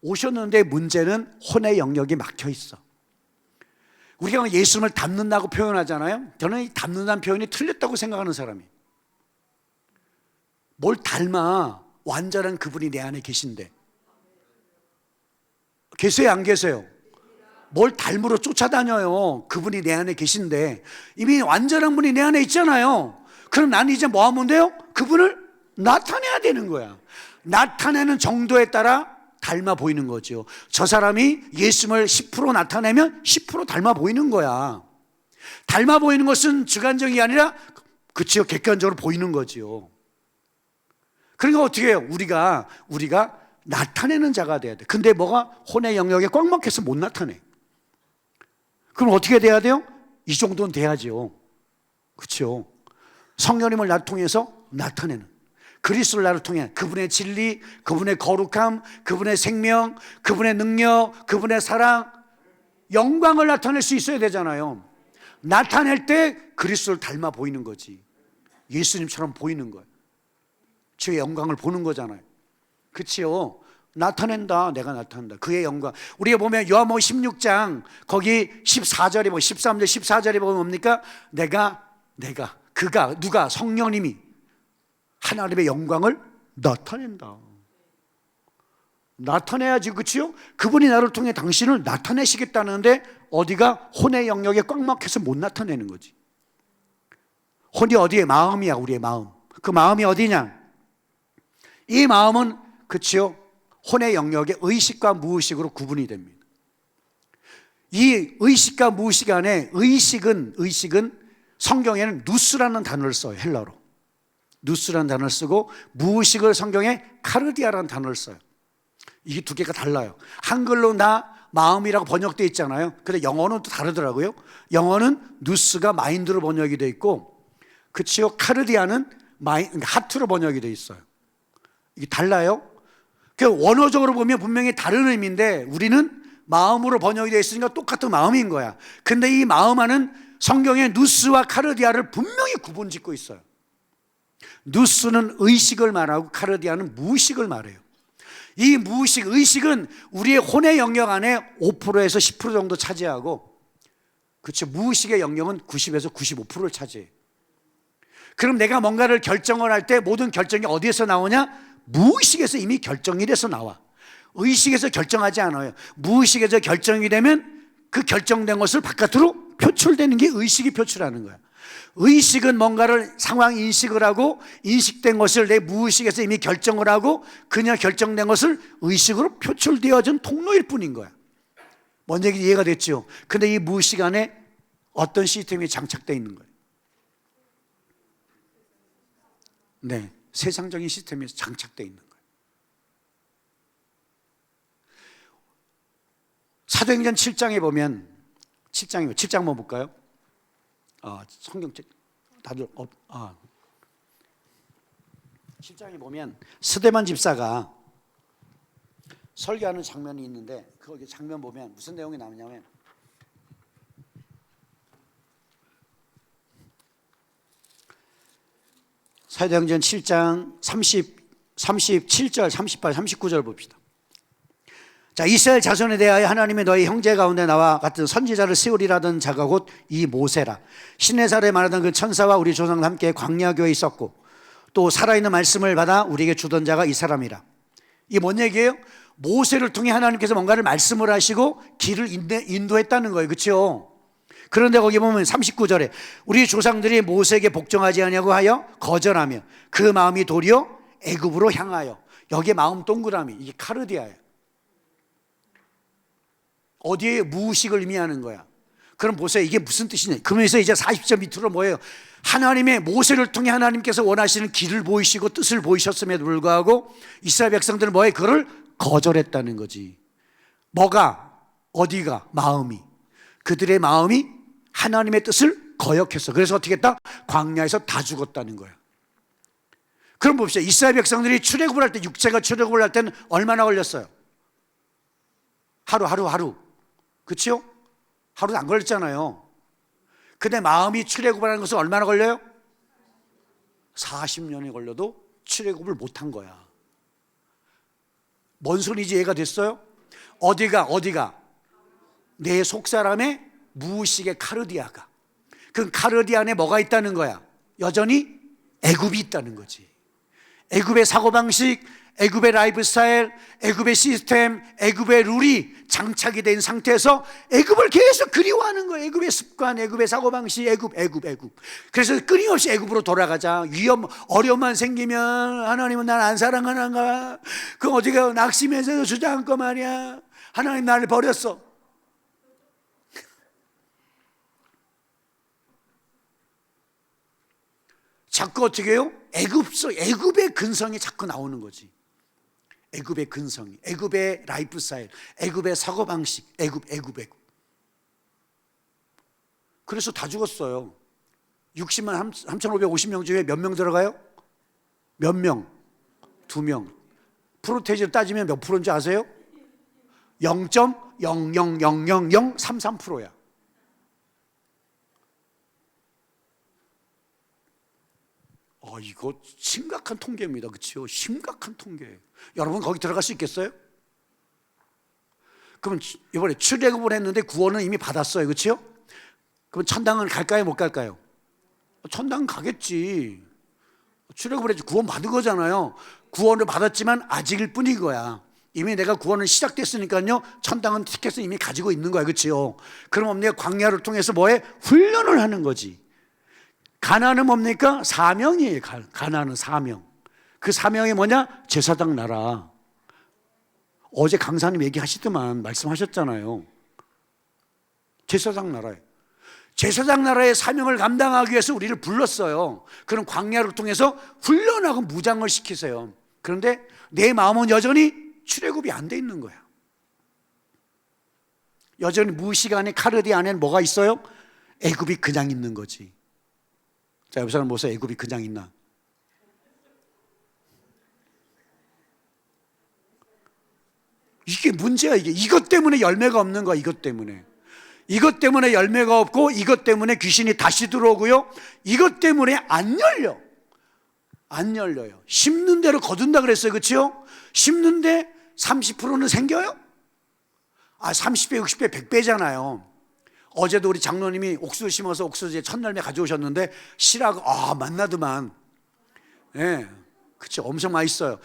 오셨는데 문제는 혼의 영역이 막혀 있어. 우리가 예수님을 닮는다고 표현하잖아요. 저는 이 닮는다는 표현이 틀렸다고 생각하는 사람이에요. 뭘 닮아? 완전한 그분이 내 안에 계신데. 계세요? 안 계세요? 뭘 닮으러 쫓아다녀요? 그분이 내 안에 계신데 이미 완전한 분이 내 안에 있잖아요. 그럼 나는 이제 뭐 하면 돼요? 그분을 나타내야 되는 거야. 나타내는 정도에 따라 닮아 보이는 거죠. 저 사람이 예수님을 10% 나타내면 10% 닮아 보이는 거야. 닮아 보이는 것은 주관적이 아니라 그치요, 객관적으로 보이는 거지요. 그러니까 어떻게 해요? 우리가 나타내는 자가 돼야 돼. 근데 뭐가 혼의 영역에 꽉 막혀서 못 나타내. 그럼 어떻게 돼야 돼요? 이 정도는 돼야죠. 그렇죠? 성령님을 나를 통해서 나타내는, 그리스도를 나를 통해 그분의 진리, 그분의 거룩함, 그분의 생명, 그분의 능력, 그분의 사랑, 영광을 나타낼 수 있어야 되잖아요. 나타낼 때 그리스도를 닮아 보이는 거지. 예수님처럼 보이는 거예요. 주의 영광을 보는 거잖아요. 그치요? 나타낸다. 내가 나타낸다. 그의 영광. 우리가 보면 요한복음 16장 거기 14절에 보면 13절 14절에 보면 뭡니까? 그가 누가? 성령님이 하나님의 영광을 나타낸다. 나타내야지. 그치요? 그분이 나를 통해 당신을 나타내시겠다는데 어디가? 혼의 영역에 꽉 막혀서 못 나타내는 거지. 혼이 어디에? 마음이야. 우리의 마음. 그 마음이 어디냐? 이 마음은 그치요? 혼의 영역에 의식과 무의식으로 구분이 됩니다. 이 의식과 무의식 안에 의식은 성경에는 누스라는 단어를 써요. 헬라로 누스라는 단어를 쓰고, 무의식을 성경에 카르디아라는 단어를 써요. 이게 두 개가 달라요. 한글로 나 마음이라고 번역되어 있잖아요. 근데 영어는 또 다르더라고요. 영어는 누스가 마인드로 번역이 되어 있고, 그치요? 카르디아는 하트로 번역이 되어 있어요. 이게 달라요. 원어적으로 보면 분명히 다른 의미인데 우리는 마음으로 번역이 되어 있으니까 똑같은 마음인 거야. 근데 이 마음하는 성경에 누스와 카르디아를 분명히 구분짓고 있어요. 누스는 의식을 말하고 카르디아는 무의식을 말해요. 이 무의식, 의식은 우리의 혼의 영역 안에 5%에서 10% 정도 차지하고, 그렇죠, 무의식의 영역은 90에서 95%를 차지해요. 그럼 내가 뭔가를 결정을 할 때 모든 결정이 어디에서 나오냐? 무의식에서 이미 결정이 돼서 나와. 의식에서 결정하지 않아요. 무의식에서 결정이 되면 그 결정된 것을 바깥으로 표출되는 게 의식이 표출하는 거야. 의식은 뭔가를 상황 인식을 하고, 인식된 것을 내 무의식에서 이미 결정을 하고, 그냥 결정된 것을 의식으로 표출되어진 통로일 뿐인 거야. 뭔 얘기 이해가 됐죠? 근데 이 무의식 안에 어떤 시스템이 장착되어 있는 거예요? 네, 세상적인 시스템이 장착되어 있는 거예요. 사도행전 7장에 보면 7장 한번 볼까요? 성경책 다들 7장에 보면 스데반 집사가 설교하는 장면이 있는데 그 장면 보면 무슨 내용이 나오냐면 사도행전 7장 37절, 38, 39절 봅시다. 자, 이스라엘 자손에 대하여 하나님이 너희 형제 가운데 나와 같은 선지자를 세우리라던 자가 곧 이 모세라. 시내살에 말하던 그 천사와 우리 조상과 함께 광야교에 있었고 또 살아있는 말씀을 받아 우리에게 주던 자가 이 사람이라. 이게 뭔 얘기예요? 모세를 통해 하나님께서 뭔가를 말씀을 하시고 길을 인도했다는 거예요. 그렇죠? 그런데 거기 보면 39절에 우리 조상들이 모세에게 복종하지 아니하고 하여 거절하며 그 마음이 도리어 애굽으로 향하여. 여기에 마음 동그라미, 이게 카르디아예요. 어디에 무의식을 의미하는 거야. 그럼 보세요, 이게 무슨 뜻이냐. 그러면서 이제 40절 밑으로 뭐예요? 하나님의 모세를 통해 하나님께서 원하시는 길을 보이시고 뜻을 보이셨음에도 불구하고 이스라엘 백성들은 뭐에 그를 거절했다는 거지. 뭐가? 어디가? 마음이. 그들의 마음이 하나님의 뜻을 거역했어. 그래서 어떻게 했다? 광야에서 다 죽었다는 거야. 그럼 봅시다. 이스라엘 백성들이 출애굽을 할 때, 육체가 출애굽을 할 때는 얼마나 걸렸어요? 하루. 그렇죠? 하루도 안 걸렸잖아요. 근데 마음이 출애굽을 하는 것은 얼마나 걸려요? 40년이 걸려도 출애굽을 못한 거야. 뭔 소리인지 이해가 됐어요? 어디가? 내 속사람의 무의식의 카르디아가. 그 카르디아 안에 뭐가 있다는 거야? 여전히 애굽이 있다는 거지. 애굽의 사고방식, 애굽의 라이프 스타일, 애굽의 시스템, 애굽의 룰이 장착이 된 상태에서 애굽을 계속 그리워하는 거예요. 애굽의 습관, 애굽의 사고방식, 애굽. 그래서 끊임없이 애굽으로 돌아가자. 어려움만 생기면 하나님은 날 안 사랑하는가? 그 어디가 낙심해서 주저앉고 말이야. 하나님 나를 버렸어. 자꾸 어떻게 해요? 애굽의 근성이 자꾸 나오는 거지. 애굽의 근성이, 애굽의 라이프 스타일, 애굽의 사고방식, 애굽. 그래서 다 죽었어요. 60만 3,550명 중에 몇 명 들어가요? 몇 명? 2명. 프로테이지로 따지면 몇 프로인지 아세요? 0.0000033%야. 이거 심각한 통계입니다. 그렇죠? 심각한 통계. 여러분 거기 들어갈 수 있겠어요? 그럼 이번에 출애굽을 했는데 구원은 이미 받았어요. 그렇죠? 그럼 천당은 갈까요? 못 갈까요? 천당은 가겠지. 출애굽을 했지. 구원 받은 거잖아요. 구원을 받았지만 아직일 뿐인 거야. 이미 내가 구원은 시작됐으니까요. 천당은 티켓을 이미 가지고 있는 거야. 그렇죠? 그럼 내가 광야를 통해서 뭐해? 훈련을 하는 거지. 가나안은 뭡니까? 사명이에요. 가나안은 사명. 그 사명이 뭐냐? 제사장 나라. 어제 강사님 얘기하시더만 말씀하셨잖아요. 제사장 나라예요. 제사장 나라의 사명을 감당하기 위해서 우리를 불렀어요. 그럼 광야를 통해서 훈련하고 무장을 시키세요. 그런데 내 마음은 여전히 출애굽이 안 돼 있는 거야. 여전히 무의식 안에 카르디 안에는 뭐가 있어요? 애굽이 그냥 있는 거지. 자, 옆 사람 보세요. 애굽이 그냥 있나? 이게 문제야. 이것 때문에 열매가 없는 거야. 이것 때문에 열매가 없고, 이것 때문에 귀신이 다시 들어오고요, 이것 때문에 안 열려요. 심는 대로 거둔다 그랬어요. 그렇죠? 심는데 30%는 생겨요? 30배, 60배, 100배잖아요. 어제도 우리 장로님이 옥수수 심어서 옥수수에 첫 열매 가져오셨는데 씨라고 만나더만. 예, 그렇죠. 엄청 맛있어요.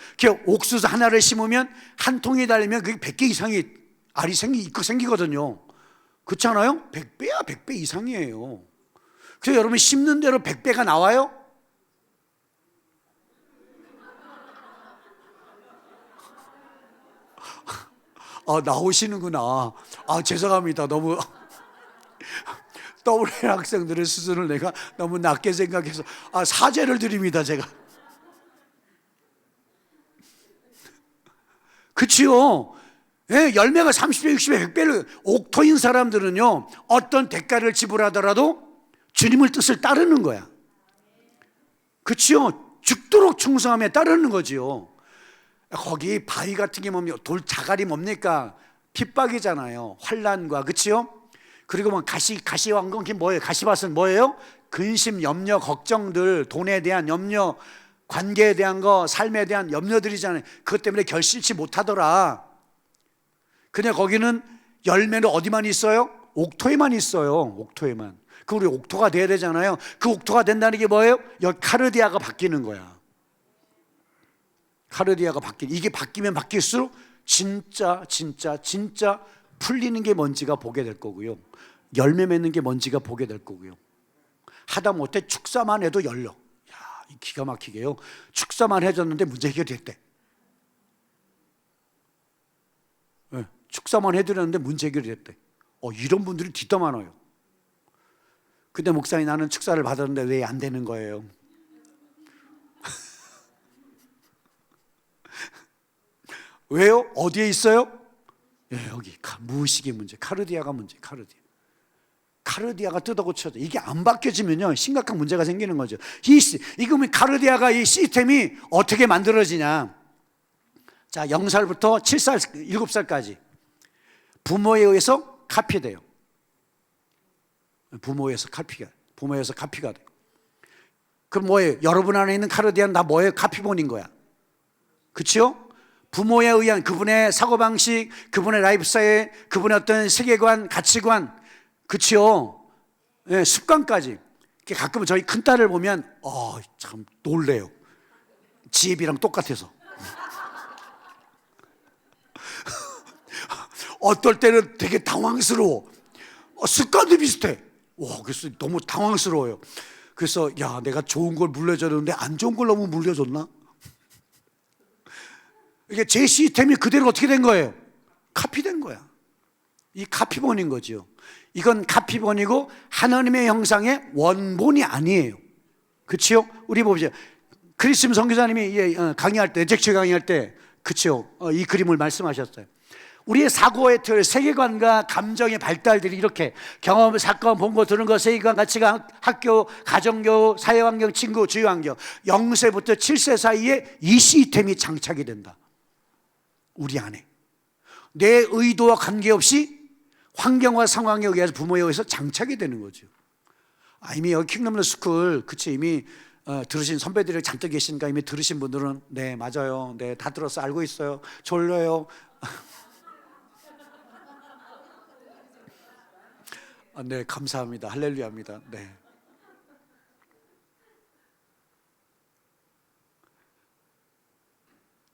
옥수수 하나를 심으면 한 통이 달리면 그게 100개 이상이 알이 생기거든요. 그렇잖아요? 100배야, 100배 이상이에요. 그래서 여러분 심는 대로 100배가 나와요? 나오시는구나. 죄송합니다. 너무 WA 학생들의 수준을 내가 너무 낮게 생각해서 사죄를 드립니다. 제가. 그치요? 예, 열매가 30배, 60배, 100배를 옥토인 사람들은요, 어떤 대가를 지불하더라도 주님의 뜻을 따르는 거야. 그치요? 죽도록 충성함에 따르는 거지요. 거기 바위 같은 게 뭡니까? 돌 자갈이 뭡니까? 핍박이잖아요. 환난과, 그치요? 그리고 뭐 가시왕건, 뭐예요? 가시밭은 뭐예요? 근심, 염려, 걱정들, 돈에 대한 염려, 관계에 대한 거, 삶에 대한 염려들이잖아요. 그것 때문에 결실치 못하더라. 근데 거기는 열매는 어디만 있어요? 옥토에만 있어요. 옥토에만. 그 우리 옥토가 돼야 되잖아요. 그 옥토가 된다는 게 뭐예요? 여기 카르디아가 바뀌는 거야. 카르디아가 이게 바뀌면 바뀔수록 진짜 풀리는 게 뭔지가 보게 될 거고요. 열매 맺는 게 뭔지가 보게 될 거고요. 하다못해 축사만 해도 열려. 야, 기가 막히게요. 축사만 해줬는데 문제 해결됐대. 네, 축사만 해드렸는데 문제 해결됐대. 이런 분들이 뒤더 많아요. 근데 목사님, 나는 축사를 받았는데 왜 안 되는 거예요? 왜요? 어디에 있어요? 여기 무의식의 문제, 카르디아가 문제. 카르디아가 뜯어고쳐져. 이게 안 바뀌어지면요, 심각한 문제가 생기는 거죠. 이거 카르디아가 이 시스템이 어떻게 만들어지냐? 자, 0살부터 7살, 7살까지 부모에 의해서 카피돼요. 부모에서 카피가 돼요. 그럼 뭐예요? 여러분 안에 있는 카르디아는 다 뭐예요? 카피본인 거야. 그렇죠? 부모에 의한 그분의 사고방식, 그분의 라이프 스타일, 그분의 어떤 세계관, 가치관, 그렇죠? 네, 습관까지. 가끔 저희 큰딸을 보면 참 놀래요. 지혜비랑 똑같아서. 어떨 때는 되게 당황스러워. 습관도 비슷해. 그래서 너무 당황스러워요. 그래서 내가 좋은 걸 물려줬는데 안 좋은 걸 너무 물려줬나? 이게 제 시스템이 그대로 어떻게 된 거예요? 카피된 거야. 이 카피본인 거죠. 이건 카피본이고 하나님의 형상의 원본이 아니에요. 그렇죠? 우리 보죠. 크리스임 선교사님이 강의할 때, 잭치 강의할 때, 그렇죠? 이 그림을 말씀하셨어요. 우리의 사고의 틀, 세계관과 감정의 발달들이 이렇게 경험, 사건, 본 거, 들은 거, 세계관, 가치관, 학교, 가정교육, 사회환경, 친구, 주위환경 0세부터 7세 사이에 이 시스템이 장착이 된다. 우리 안에 내 의도와 관계없이 환경과 상황에 의해서 부모에 의해서 장착이 되는 거죠. 이미 여기 킹덤 스쿨, 그치, 이미 들으신 선배들이 잔뜩 계시니까 이미 들으신 분들은 네, 맞아요. 네, 다 들었어. 알고 있어요. 졸려요. 네, 감사합니다. 할렐루야입니다. 네.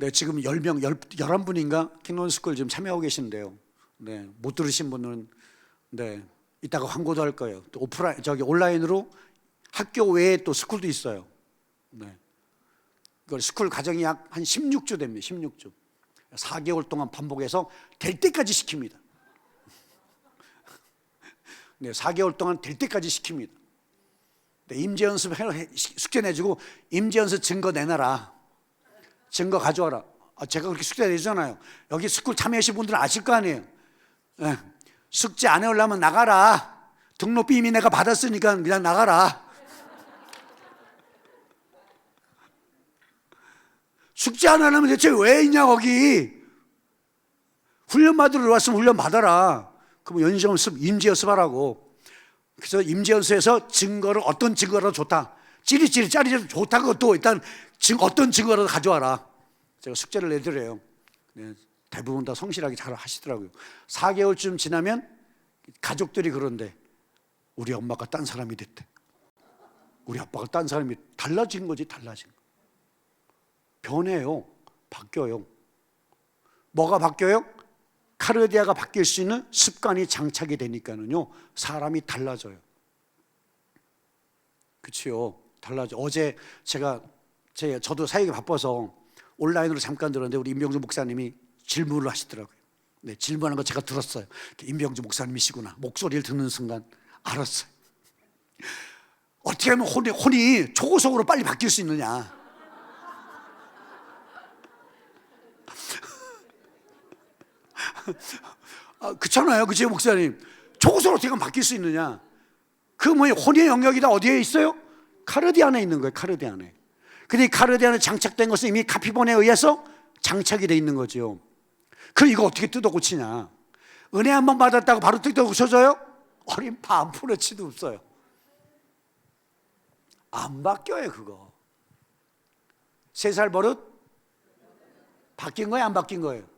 네, 지금 10명, 11분인가 킹덤스쿨 지금 참여하고 계신데요. 네, 못 들으신 분은 네, 이따가 광고도 할 거예요. 또 온라인으로 학교 외에 또 스쿨도 있어요. 네. 그걸 스쿨 과정이 약 한 16주 됩니다. 16주. 4개월 동안 반복해서 될 때까지 시킵니다. 네, 4개월 동안 될 때까지 시킵니다. 네, 임재연습 숙제 내주고 임재연습 증거 내놔라. 증거 가져와라. 제가 그렇게 숙제 내주잖아요. 여기 스쿨 참여하신 분들은 아실 거 아니에요. 네, 숙제 안 해오려면 나가라. 등록비 이미 내가 받았으니까 그냥 나가라. 숙제 안 하려면 대체 왜 있냐 거기. 훈련 받으러 왔으면 훈련 받아라. 그럼 연습, 임재연습하라고. 그래서 임재연습에서 증거를 어떤 증거라도 좋다. 찌릿찌릿 짜릿 좋다. 그것도 일단 어떤 증거라도 가져와라. 제가 숙제를 내드려요. 네, 대부분 다 성실하게 잘 하시더라고요. 4개월쯤 지나면 가족들이 그런데 우리 엄마가 딴 사람이 됐대. 우리 아빠가 딴 사람이 달라진 거지. 달라진 거. 변해요. 바뀌어요. 뭐가 바뀌어요? 카르디아가 바뀔 수 있는 습관이 장착이 되니까는요, 사람이 달라져요. 그치요? 달라져. 어제 저도 사역이 바빠서 온라인으로 잠깐 들었는데 우리 임병수 목사님이 질문을 하시더라고요. 네, 질문하는 거 제가 들었어요. 임병주 목사님이시구나. 목소리를 듣는 순간 알았어요. 어떻게 하면 혼이 초고속으로 빨리 바뀔 수 있느냐. 그렇잖아요. 그죠, 목사님? 초고속으로 어떻게 하면 바뀔 수 있느냐. 그 뭐예요? 혼의 영역이 다 어디에 있어요? 카르디 안에 있는 거예요. 카르디 안에. 근데 이 카르디 안에 장착된 것은 이미 카피본에 의해서 장착이 돼 있는 거죠. 그럼 이거 어떻게 뜯어 고치냐. 은혜 한 번 받았다고 바로 뜯어 고쳐져요? 어린 반푼어치도 없어요. 안 바뀌어요. 그거 3살 버릇 바뀐 거예요? 안 바뀐 거예요?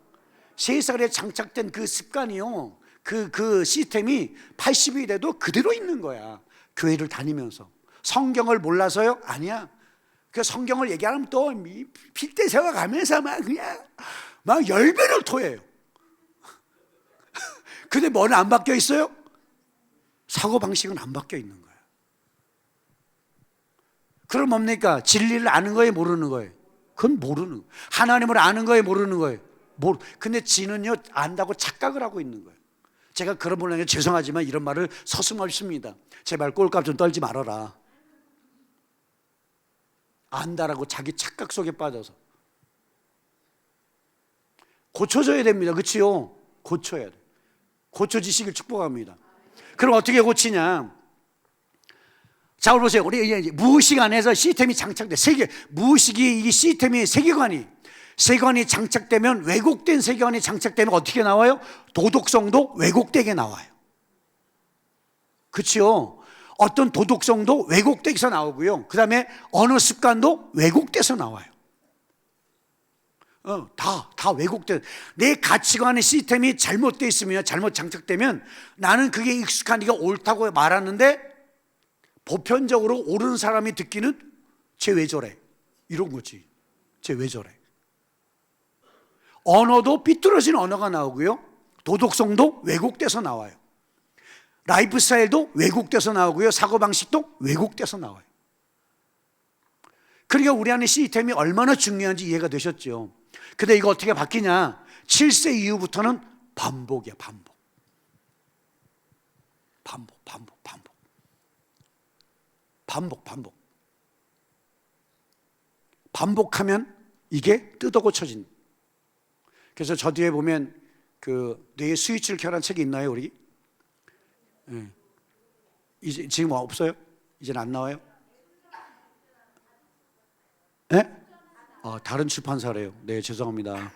3살에 장착된 그 습관이요, 그 시스템이 80이 돼도 그대로 있는 거야. 교회를 다니면서. 성경을 몰라서요? 아니야. 그 성경을 얘기하면 또 핏대세워 가면서 막 그냥 막 열변을 토해요. 근데 뭐는 안 바뀌어 있어요? 사고방식은 안 바뀌어 있는 거예요. 그럼 뭡니까? 진리를 아는 거예요? 모르는 거예요? 그건 모르는 거예요. 하나님을 아는 거예요? 모르는 거예요? 근데 지는요, 안다고 착각을 하고 있는 거예요. 제가 그런 분에게 죄송하지만 이런 말을 서슴없습니다. 제발 꼴값 좀 떨지 말아라. 안다라고 자기 착각 속에 빠져서. 고쳐져야 됩니다. 그렇지요? 고쳐야 돼. 고쳐지시길 축복합니다. 그럼 어떻게 고치냐? 자, 보세요. 우리 무의식 안에서 시스템이 장착돼. 무의식이 이 시스템이 세계관이 장착되면, 왜곡된 세계관이 장착되면 어떻게 나와요? 도덕성도 왜곡되게 나와요. 그렇죠? 어떤 도덕성도 왜곡돼서 나오고요. 그 다음에 언어 습관도 왜곡돼서 나와요. 다 왜곡돼. 내 가치관의 시스템이 잘못되어 있으면, 잘못 장착되면 나는 그게 익숙하니까 옳다고 말하는데 보편적으로 옳은 사람이 듣기는 쟤 왜 저래? 이런 거지. 쟤 왜 저래? 언어도 삐뚤어진 언어가 나오고요. 도덕성도 왜곡돼서 나와요. 라이프 스타일도 왜곡돼서 나오고요. 사고방식도 왜곡돼서 나와요. 그러니까 우리 안에 시스템이 얼마나 중요한지 이해가 되셨죠. 근데 이거 어떻게 바뀌냐? 7세 이후부터는 반복이야. 반복하면 이게 뜯어 고쳐진. 그래서 저 뒤에 보면 그 뇌의 스위치를 켜라는 책이 있나요, 우리? 네. 이제 지금 없어요? 이제는 안 나와요? 네? 다른 출판사래요. 네, 죄송합니다.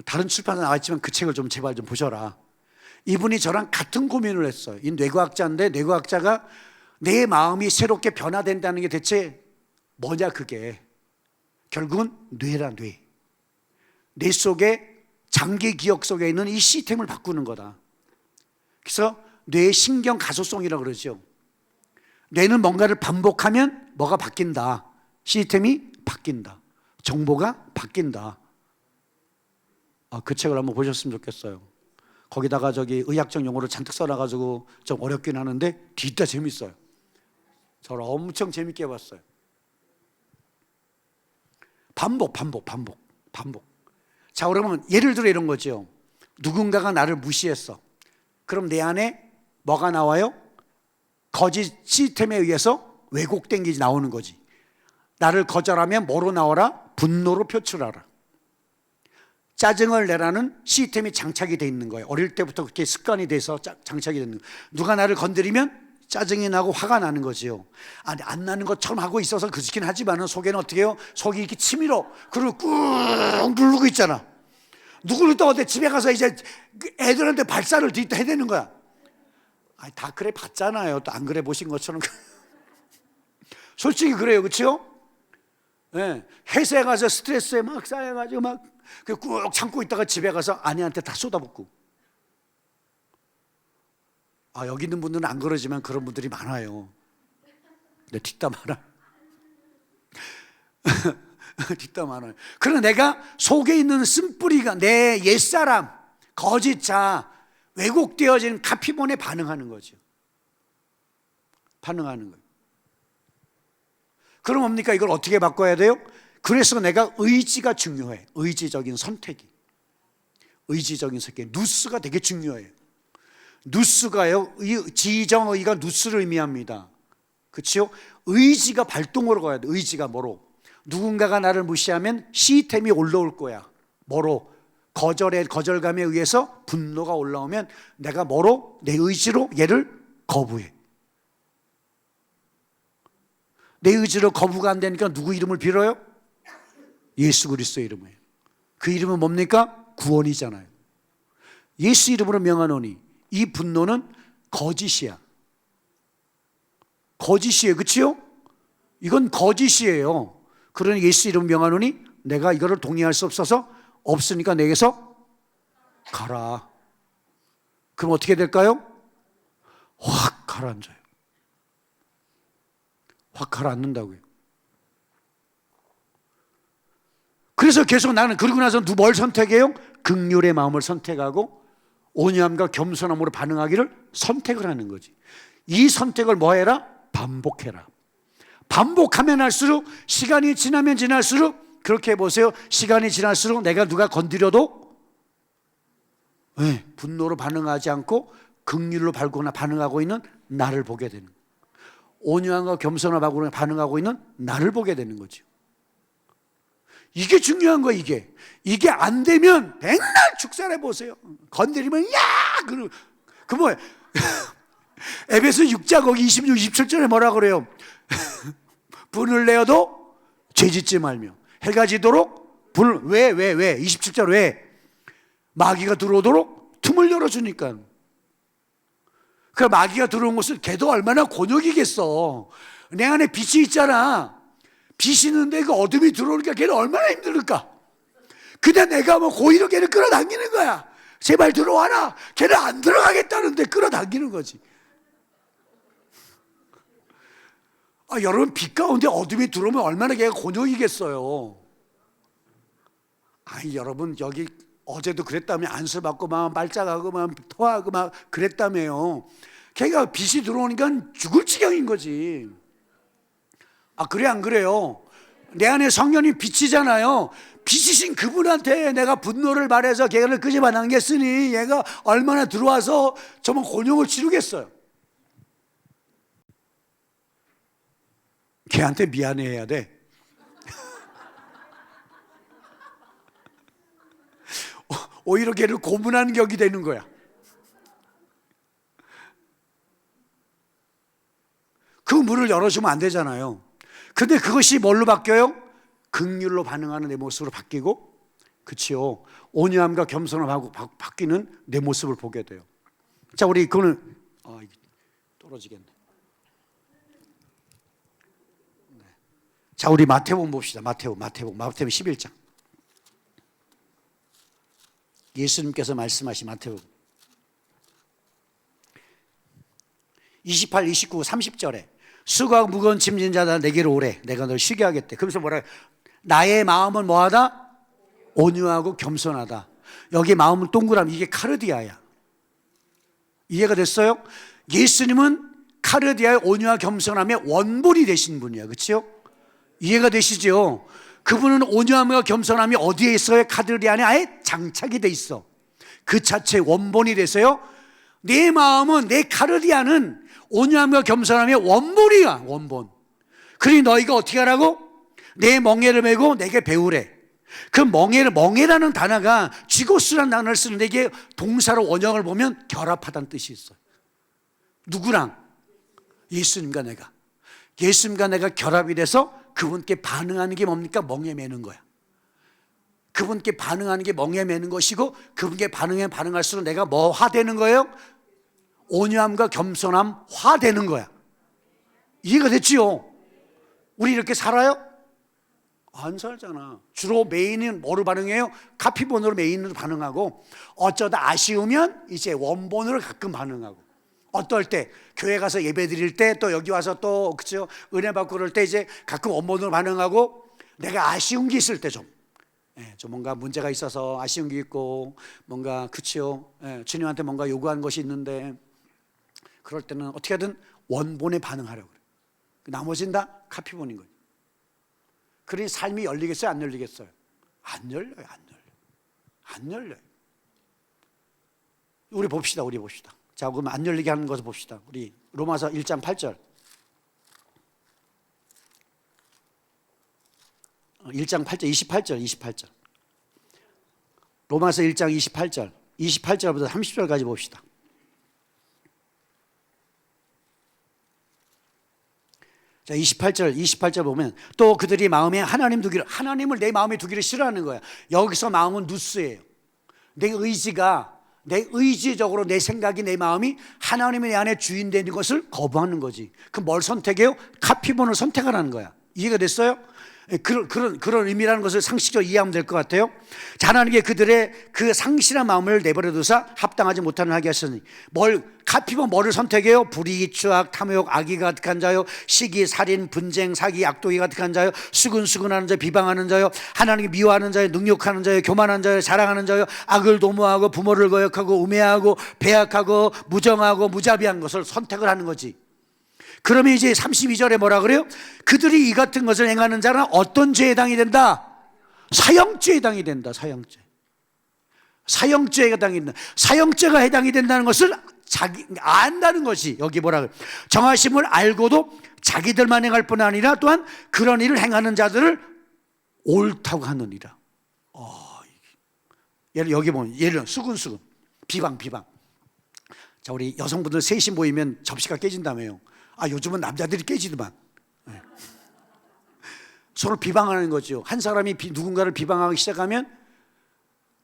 다른 출판사 나왔지만 그 책을 좀 제발 좀 보셔라. 이분이 저랑 같은 고민을 했어요. 이 뇌과학자인데, 뇌과학자가 내 마음이 새롭게 변화된다는 게 대체 뭐냐, 그게. 결국은 뇌라, 뇌 속에 장기 기억 속에 있는 이 시스템을 바꾸는 거다. 그래서 뇌의 신경 가소성이라고 그러죠. 뇌는 뭔가를 반복하면 뭐가 바뀐다. 시스템이 바뀐다. 정보가 바뀐다. 그 책을 한번 보셨으면 좋겠어요. 거기다가 의학적 용어를 잔뜩 써놔가지고 좀 어렵긴 하는데 진짜 재밌어요. 저를 엄청 재밌게 봤어요. 반복. 자, 그러면 예를 들어 이런 거죠. 누군가가 나를 무시했어. 그럼 내 안에 뭐가 나와요? 거짓 시스템에 의해서 왜곡된 게 나오는 거지. 나를 거절하면 뭐로 나와라? 분노로 표출하라. 짜증을 내라는 시스템이 장착이 돼 있는 거예요. 어릴 때부터 그렇게 습관이 돼서 장착이 되는 거예요. 누가 나를 건드리면 짜증이 나고 화가 나는 거지요. 안 나는 것처럼 하고 있어서 그렇긴 하지만 속에는 어떻게 해요? 속이 이렇게 치밀어. 그리고 꾹 누르고 있잖아. 누구를 또 어때? 집에 가서 이제 애들한테 발사를 해야 되는 거야. 다 그래 봤잖아요. 또 안 그래 보신 것처럼. 솔직히 그래요. 그렇죠? 네. 회사에 가서 스트레스에 막 쌓여가지고 막 꾹 참고 있다가 집에 가서 아내한테 다 쏟아붓고. 여기 있는 분들은 안 그러지만 그런 분들이 많아요. 내 뒷담 하나. 뒷담 하나. 그러나 내가 속에 있는 쓴뿌리가 내 옛사람, 거짓자, 왜곡되어진 카피본에 반응하는 거죠. 반응하는 거예요. 그럼 뭡니까? 이걸 어떻게 바꿔야 돼요? 그래서 내가 의지가 중요해. 의지적인 선택이. 의지적인 성격. 누스가 되게 중요해요. 누스가요, 지정의가 누스를 의미합니다. 그렇죠? 의지가 발동으로 가야 돼. 의지가 뭐로? 누군가가 나를 무시하면 시스템이 올라올 거야. 뭐로? 거절감에 의해서 분노가 올라오면 내가 뭐로? 내 의지로 얘를 거부해. 내 의지로 거부가 안 되니까 누구 이름을 빌어요? 예수 그리스도의 이름이에요. 그 이름은 뭡니까? 구원이잖아요. 예수 이름으로 명하노니. 이 분노는 거짓이야. 거짓이에요. 그렇죠? 이건 거짓이에요. 그러니 예수 이름 명하노니 내가 이거를 동의할 수 없으니까 내게서 가라. 그럼 어떻게 될까요? 확 가라앉아요. 확 가라앉는다고요. 그래서 계속 나는 그러고 나서 뭘 선택해요? 긍휼의 마음을 선택하고 온유함과 겸손함으로 반응하기를 선택을 하는 거지. 이 선택을 뭐 해라? 반복해라. 반복하면 할수록, 시간이 지나면 지날수록, 그렇게 해보세요. 시간이 지날수록 내가 누가 건드려도 분노로 반응하지 않고 긍휼로 반응하고 있는 나를 보게 되는 거예요. 온유함과 겸손함으로 반응하고 있는 나를 보게 되는 거죠. 이게 중요한 거예요. 이게 안 되면 맨날 축사해 보세요. 건드리면 그 뭐예요? 에베소 6장 거기 26, 27절에 뭐라 그래요? 분을 내어도 죄짓지 말며 해가 지도록 왜 27절 왜? 마귀가 들어오도록 틈을 열어주니까. 그 마귀가 들어온 것은 걔도 얼마나 곤욕이겠어. 내 안에 빛이 있잖아. 빛이 있는데 그 어둠이 들어오니까 걔는 얼마나 힘들까. 근데 내가 뭐 고의로 걔를 끌어당기는 거야. 제발 들어와라. 걔는 안 들어가겠다는데 끌어당기는 거지. 여러분, 빛 가운데 어둠이 들어오면 얼마나 걔가 곤욕이겠어요. 여러분, 여기 어제도 그랬다며. 안수 받고 막 말짱하고 막 토하고 막 그랬다며요. 걔가 빛이 들어오니까 죽을 지경인 거지. 그래 안 그래요? 내 안에 성령이 빛이잖아요. 빛이신 그분한테 내가 분노를 말해서 걔를 끄집어 당겼으니 얘가 얼마나 들어와서 정말 곤욕을 치르겠어요. 걔한테 미안해야 돼. 오히려 걔를 고문하는 격이 되는 거야. 그 문을 열어주면 안 되잖아요. 근데 그것이 뭘로 바뀌어요? 긍휼로 반응하는 내 모습으로 바뀌고, 그치요? 온유함과 겸손함하고 바뀌는 내 모습을 보게 돼요. 자, 우리 그거는 이게 떨어지겠네. 네. 자, 우리 마태복음 봅시다. 마태복음 11장. 예수님께서 말씀하신 마태복음 28, 29, 30절에 수고하고 무거운 짐진 자다 내게로 오래 내가 널 쉬게 하겠대. 그러면서 뭐라 해요? 나의 마음은 뭐하다? 온유하고 겸손하다. 여기 마음은 동그라미, 이게 카르디아야. 이해가 됐어요? 예수님은 카르디아의 온유와 겸손함의 원본이 되신 분이야. 그렇죠? 이해가 되시죠? 그분은 온유함과 겸손함이 어디에 있어요? 카르디아 안에 아예 장착이 돼 있어. 그 자체의 원본이 돼서요, 내 마음은, 내 카르디아는 온유함과 겸손함의 원본이야. 원본. 그러니 너희가 어떻게 하라고? 내 멍에를 메고 내게 배우래. 그 멍에라는 단어가 쥐고스라는 단어를 쓰는데 이게 동사로 원형을 보면 결합하다는 뜻이 있어요. 누구랑? 예수님과 내가. 예수님과 내가 결합이 돼서 그분께 반응하는 게 뭡니까? 멍에 매는 거야. 그분께 반응하는 게 멍에 매는 것이고, 그분께 반응할수록 내가 뭐 화되는 거예요? 온유함과 겸손함 화되는 거야. 이해가 됐지요? 우리 이렇게 살아요? 안 살잖아. 주로 메인은 뭐로 반응해요? 카피본으로 메인으로 반응하고, 어쩌다 아쉬우면 이제 원본으로 가끔 반응하고, 어떨 때 교회 가서 예배 드릴 때 또 여기 와서 또 그죠 은혜 받고 그럴 때 이제 가끔 원본으로 반응하고, 내가 아쉬운 게 있을 때 좀 뭔가 문제가 있어서 아쉬운 게 있고, 뭔가 그치요, 주님한테 뭔가 요구하는 것이 있는데 그럴 때는 어떻게든 원본에 반응하려고 그래. 나머지는 다 카피본인 거예요. 그러니 삶이 열리겠어요? 안 열리겠어요? 안 열려요. 안 열려요. 우리 봅시다. 자, 그럼 안 열리게 하는 것을 봅시다. 우리 로마서 1장 8절. 1장 8절, 28절. 로마서 1장 28절부터 30절까지 봅시다. 자, 28절 보면 또 그들이 마음에 하나님을 내 마음에 두기를 싫어하는 거야. 여기서 마음은 누스예요. 내 의지적으로 내 생각이 내 마음이 하나님의 내 안에 주인 되는 것을 거부하는 거지. 그럼 뭘 선택해요? 카피본을 선택하라는 거야. 이해가 됐어요? 그런 의미라는 것을 상식적으로 이해하면 될 것 같아요. 자, 하나님께 그들의 그 상실한 마음을 내버려 두사 합당하지 못하는 하게 하시니 카피본 뭐를 선택해요? 불의, 추악, 탐욕, 악의가 가득한 자요, 시기, 살인, 분쟁, 사기, 악독이 가득한 자요, 수근수근하는 자, 비방하는 자요, 하나님께 미워하는 자요, 능욕하는 자요, 교만한 자요, 자랑하는 자요, 악을 도모하고 부모를 거역하고 우매하고 배약하고 무정하고 무자비한 것을 선택을 하는 거지. 그러면 이제 32절에 뭐라 그래요? 그들이 이 같은 것을 행하는 자는 어떤 죄에 해당이 된다? 사형죄에 해당이 된다. 사형죄에 해당이 된다. 사형죄가 해당이 된다는 것을 안다는 것이 여기 뭐라 그래요? 정하심을 알고도 자기들만 행할 뿐 아니라 또한 그런 일을 행하는 자들을 옳다고 하느니라. 여기 보면 예를 수근수근, 비방. 자, 우리 여성분들 셋이 모이면 접시가 깨진다며요. 요즘은 남자들이 깨지더만. 서로 비방하는 거죠. 한 사람이 누군가를 비방하기 시작하면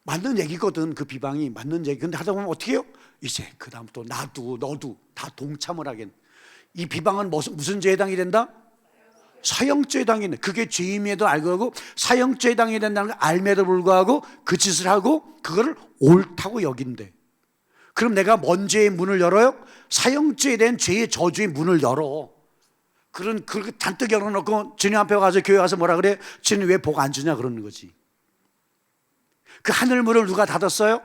맞는 얘기거든. 그 비방이 맞는 얘기. 근데 하다 보면 어떻게 해요? 이제 그 다음 또 나도 너도 다 동참을 하겠네. 이 비방은 무슨 죄에 해당이 된다? 사형죄에 해당이 된다. 그게 죄임에도 알고 하고 사형죄에 해당이 된다는 걸 알매도 불구하고 그 짓을 하고 그거를 옳다고 여긴대. 그럼 내가 뭔 죄의 문을 열어요? 사형죄에 대한 죄의 저주의 문을 열어. 그렇게 잔뜩 열어놓고 주님 앞에 가서 교회 가서 뭐라 그래? 주님 왜 복 안 주냐 그러는 거지. 그 하늘 문을 누가 닫았어요?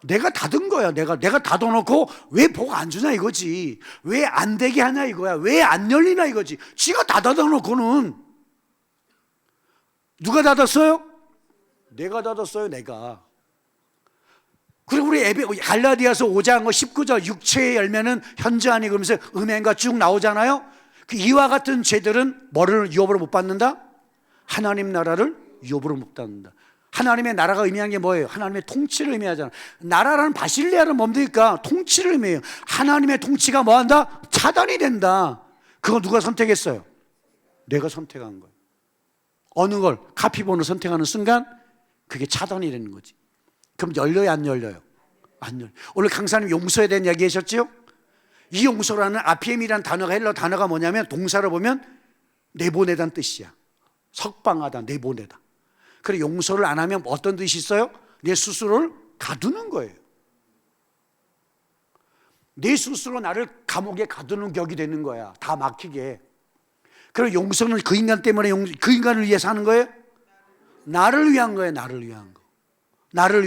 내가 닫은 거야. 내가 닫아놓고 왜 복 안 주냐 이거지. 왜 안 되게 하냐 이거야. 왜 안 열리나 이거지. 지가 다 닫아놓고는. 누가 닫았어요? 내가 닫았어요. 내가. 그리고 우리 갈라디아서 5장 19절 육체의 열매는 현저 아니 그러면서 음행과 쭉 나오잖아요. 이와 같은 죄들은 뭐를 유업으로 못 받는다? 하나님 나라를 유업으로 못 받는다. 하나님의 나라가 의미한 게 뭐예요? 하나님의 통치를 의미하잖아. 나라라는 바실레아는 뭡니까? 통치를 의미해요. 하나님의 통치가 뭐한다? 차단이 된다. 그거 누가 선택했어요? 내가 선택한 거예요. 어느 걸 카피본을 선택하는 순간 그게 차단이 되는 거지. 그럼 열려요, 안 열려요? 안 열려요. 오늘 강사님 용서에 대한 이야기 하셨죠? 이 용서라는 아피엠이라는 단어가 헬러 단어가 뭐냐면 동사를 보면 내보내다는 뜻이야. 석방하다, 내보내다. 그래 용서를 안 하면 어떤 뜻이 있어요? 내 스스로를 가두는 거예요. 내 스스로 나를 감옥에 가두는 격이 되는 거야. 다 막히게. 그리고 용서는 그 인간 때문에 그 인간을 위해서 하는 거예요? 나를 위한 거예요. 나를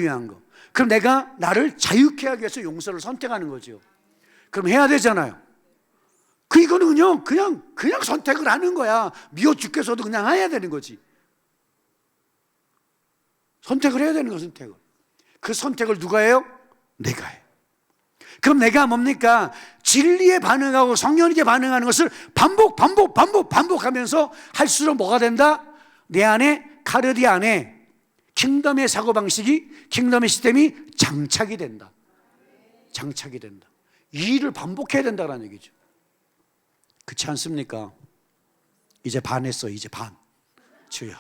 위한 거. 그럼 내가 나를 자유케 하기 위해서 용서를 선택하는 거죠. 그럼 해야 되잖아요. 이거는 그냥 선택을 하는 거야. 미워 죽겠어도 그냥 해야 되는 거지. 선택을 해야 되는 거야, 선택을. 그 선택을 누가 해요? 내가 해. 그럼 내가 뭡니까? 진리에 반응하고 성령에게 반응하는 것을 반복하면서 할수록 뭐가 된다? 내 안에, 카르디 안에 킹덤의 사고방식이, 킹덤의 시스템이 장착이 된다. 이 일을 반복해야 된다는 얘기죠. 그렇지 않습니까? 이제 반했어요. 이제 반. 주여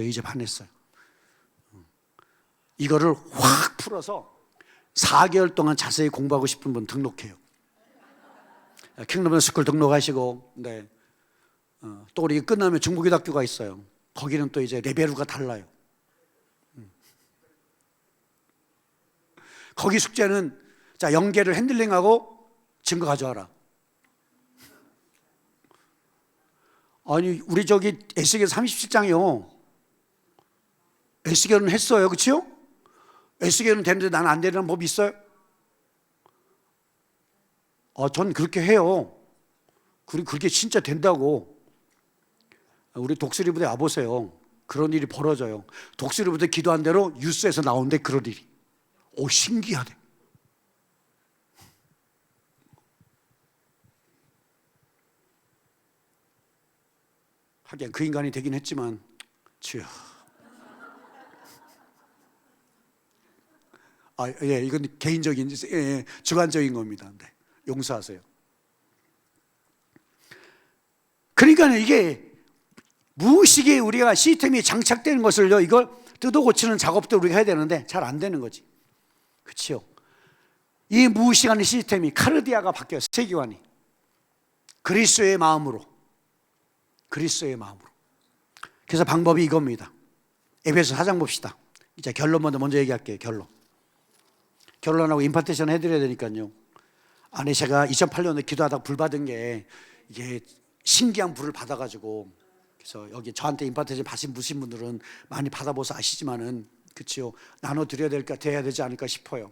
이제 반했어요. 이거를 확 풀어서 4개월 동안 자세히 공부하고 싶은 분 등록해요. 킹덤 스쿨 등록하시고, 네. 또 우리 끝나면 중부기독교가 있어요. 거기는 또 이제 레벨가 달라요. 거기 숙제는 자 영계를 핸들링하고 증거 가져와라. 아니 우리 저기 에스겔 37장이요. 에스겔은 했어요, 그렇죠? 에스겔은 되는데 나는 안 되는 법이 있어요? 전 그렇게 해요. 그렇게 진짜 된다고. 우리 독수리 부대 와보세요. 그런 일이 벌어져요. 독수리 부대 기도한 대로 뉴스에서 나오는데 그런 일이. 오, 신기하대. 하긴 그 인간이 되긴 했지만, 주여. 예, 이건 개인적인, 예, 주관적인 겁니다. 네, 용서하세요. 그러니까 이게 무의식에 우리가 시스템이 장착되는 것을요, 이걸 뜯어 고치는 작업도 우리가 해야 되는데 잘 안 되는 거지. 그렇죠? 이 무의식한 시스템이 카르디아가 바뀌어요. 세계관이. 그리스도의 마음으로. 그리스도의 마음으로. 그래서 방법이 이겁니다. 에베소 4장 봅시다. 이제 결론 먼저 얘기할게요. 결론하고 임파테이션 해드려야 되니까요. 아내 제가 2008년에 기도하다가 불 받은 게 이게 신기한 불을 받아가지고, 그래서 여기 저한테 임파테이션 받으신 분들은 많이 받아보서 아시지만은, 그치요, 나눠드려야 돼야 되지 않을까 싶어요.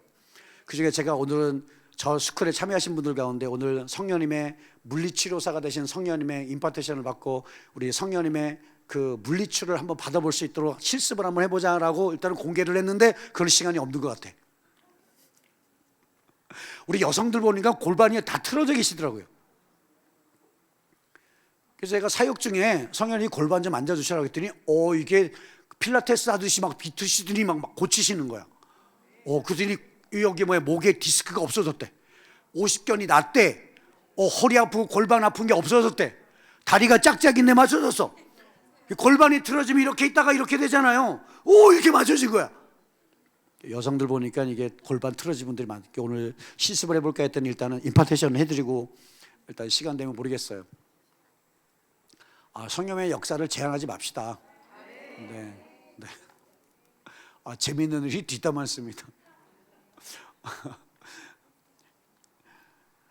그 중에 제가 오늘은 저 스쿨에 참여하신 분들 가운데 오늘 성령님의 물리치료사가 되신 성령님의 임파테이션을 받고 우리 성령님의 그 물리치료를 한번 받아볼 수 있도록 실습을 한번 해보자라고 일단은 공개를 했는데 그럴 시간이 없는 것 같아. 우리 여성들 보니까 골반이 다 틀어져 계시더라고요. 그래서 제가 사역 중에 성령이 골반 좀 앉아주시라고 했더니 이게 필라테스 하듯이 막 비트시더니 막 고치시는 거야. 그러더니 여기 목에 디스크가 없어졌대. 50견이 났대. 허리 아프고 골반 아픈 게 없어졌대. 다리가 짝짝이네 맞춰졌어. 골반이 틀어지면 이렇게 있다가 이렇게 되잖아요. 이렇게 맞춰진 거야. 여성들 보니까 이게 골반 틀어진 분들이 많으니까 오늘 실습을 해볼까 했더니 일단은 임파테이션 해드리고 일단 시간 되면 모르겠어요. 성령의 역사를 제한하지 맙시다. 네. 재미있는 일이 뒷담화습니다.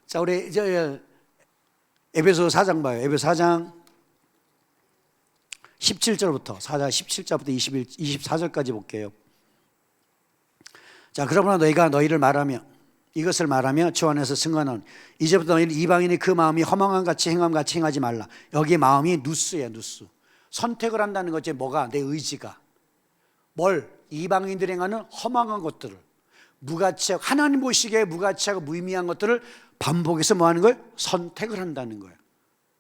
자, 우리 이제 에베소 4장 봐요. 에베소 4장 17절부터 4장 17절부터 24절까지 볼게요. 자, 그러므로 너희가 너희를 말하며 이것을 말하며 주 안에서 승언하는 이제부터 너희는 이방인이 그 마음이 허망한 같이 행함같이 행하지 말라. 여기 마음이 누스예요. 누스. 선택을 한다는 거지. 뭐가? 내 의지가. 뭘? 이방인들이 행하는 허망한 것들을, 무가치하고 하나님 보시기에 무가치하고 무의미한 것들을 반복해서 뭐 하는 거예요? 선택을 한다는 거예요.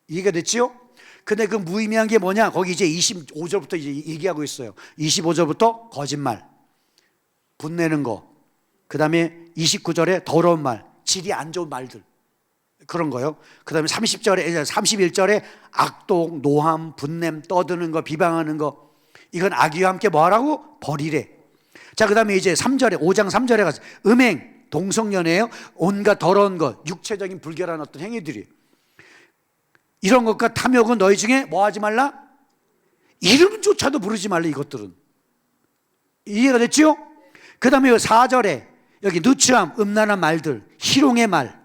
이해가 됐지요? 근데 그 무의미한 게 뭐냐? 거기 이제 25절부터 이제 얘기하고 있어요. 25절부터 거짓말, 분내는 거, 그 다음에 29절에 더러운 말, 질이 안 좋은 말들, 그런 거요. 그 다음에 31절에 악독, 노함, 분냄, 떠드는 거, 비방하는 거, 이건 악의와 함께 뭐 하라고? 버리래. 자, 그 다음에 이제 3절에, 5장 3절에 가서 음행, 동성연애예요. 온갖 더러운 것, 육체적인 불결한 어떤 행위들이, 이런 것과 탐욕은 너희 중에 뭐 하지 말라? 이름조차도 부르지 말라. 이것들은 이해가 됐죠? 그 다음에 4절에 여기 누추함, 음란한 말들, 희롱의 말,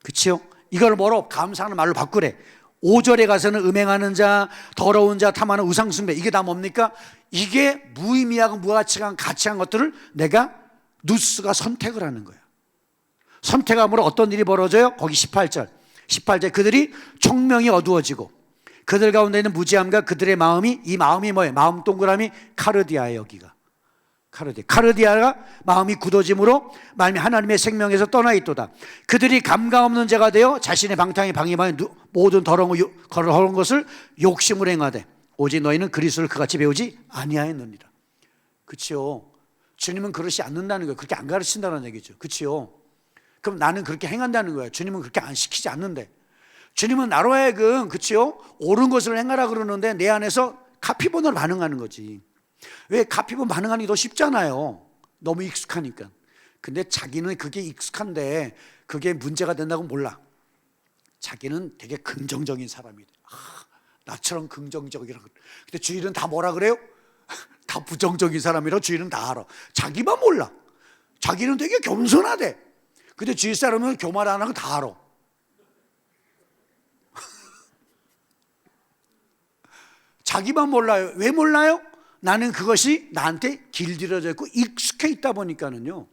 그치요? 이걸 뭐로? 감사하는 말로 바꾸래. 5절에 가서는 음행하는 자, 더러운 자, 탐하는 우상숭배, 이게 다 뭡니까? 이게 무의미하고 무가치한 가치한 것들을 내가 누스가 선택을 하는 거야. 선택함으로 어떤 일이 벌어져요? 거기 18절 그들이 총명이 어두워지고 그들 가운데 있는 무지함과 그들의 마음이, 이 마음이 뭐예요? 마음 동그라미 카르디아예요. 여기가 카르디아가 마음이 굳어짐으로 말미 하나님의 생명에서 떠나 있도다. 그들이 감각 없는 자가 되어 자신의 방탕에 방임하여 모든 더러운 것을 욕심으로 행하되 오직 너희는 그리스도를 그같이 배우지 아니하였느니라. 그치요? 주님은 그렇지 않는다는 거예요. 그렇게 안 가르친다는 얘기죠. 그치요? 그럼 나는 그렇게 행한다는 거예요. 주님은 그렇게 안 시키지 않는데, 주님은 나로 하여금, 그치요? 옳은 것을 행하라 그러는데 내 안에서 카피본으로 반응하는 거지. 왜? 카피본 반응하는 게 더 쉽잖아요. 너무 익숙하니까. 근데 자기는 그게 익숙한데 그게 문제가 된다고 몰라. 자기는 되게 긍정적인 사람이래. 나처럼 긍정적이라고. 근데 주일은 다 뭐라 그래요? 다 부정적인 사람이라 주일은 다 알아. 자기만 몰라. 자기는 되게 겸손하대. 근데 주위 사람은 교만 안 하고 다 알아. 자기만 몰라요. 왜 몰라요? 나는 그것이 나한테 길들여져 있고 익숙해 있다 보니까는요,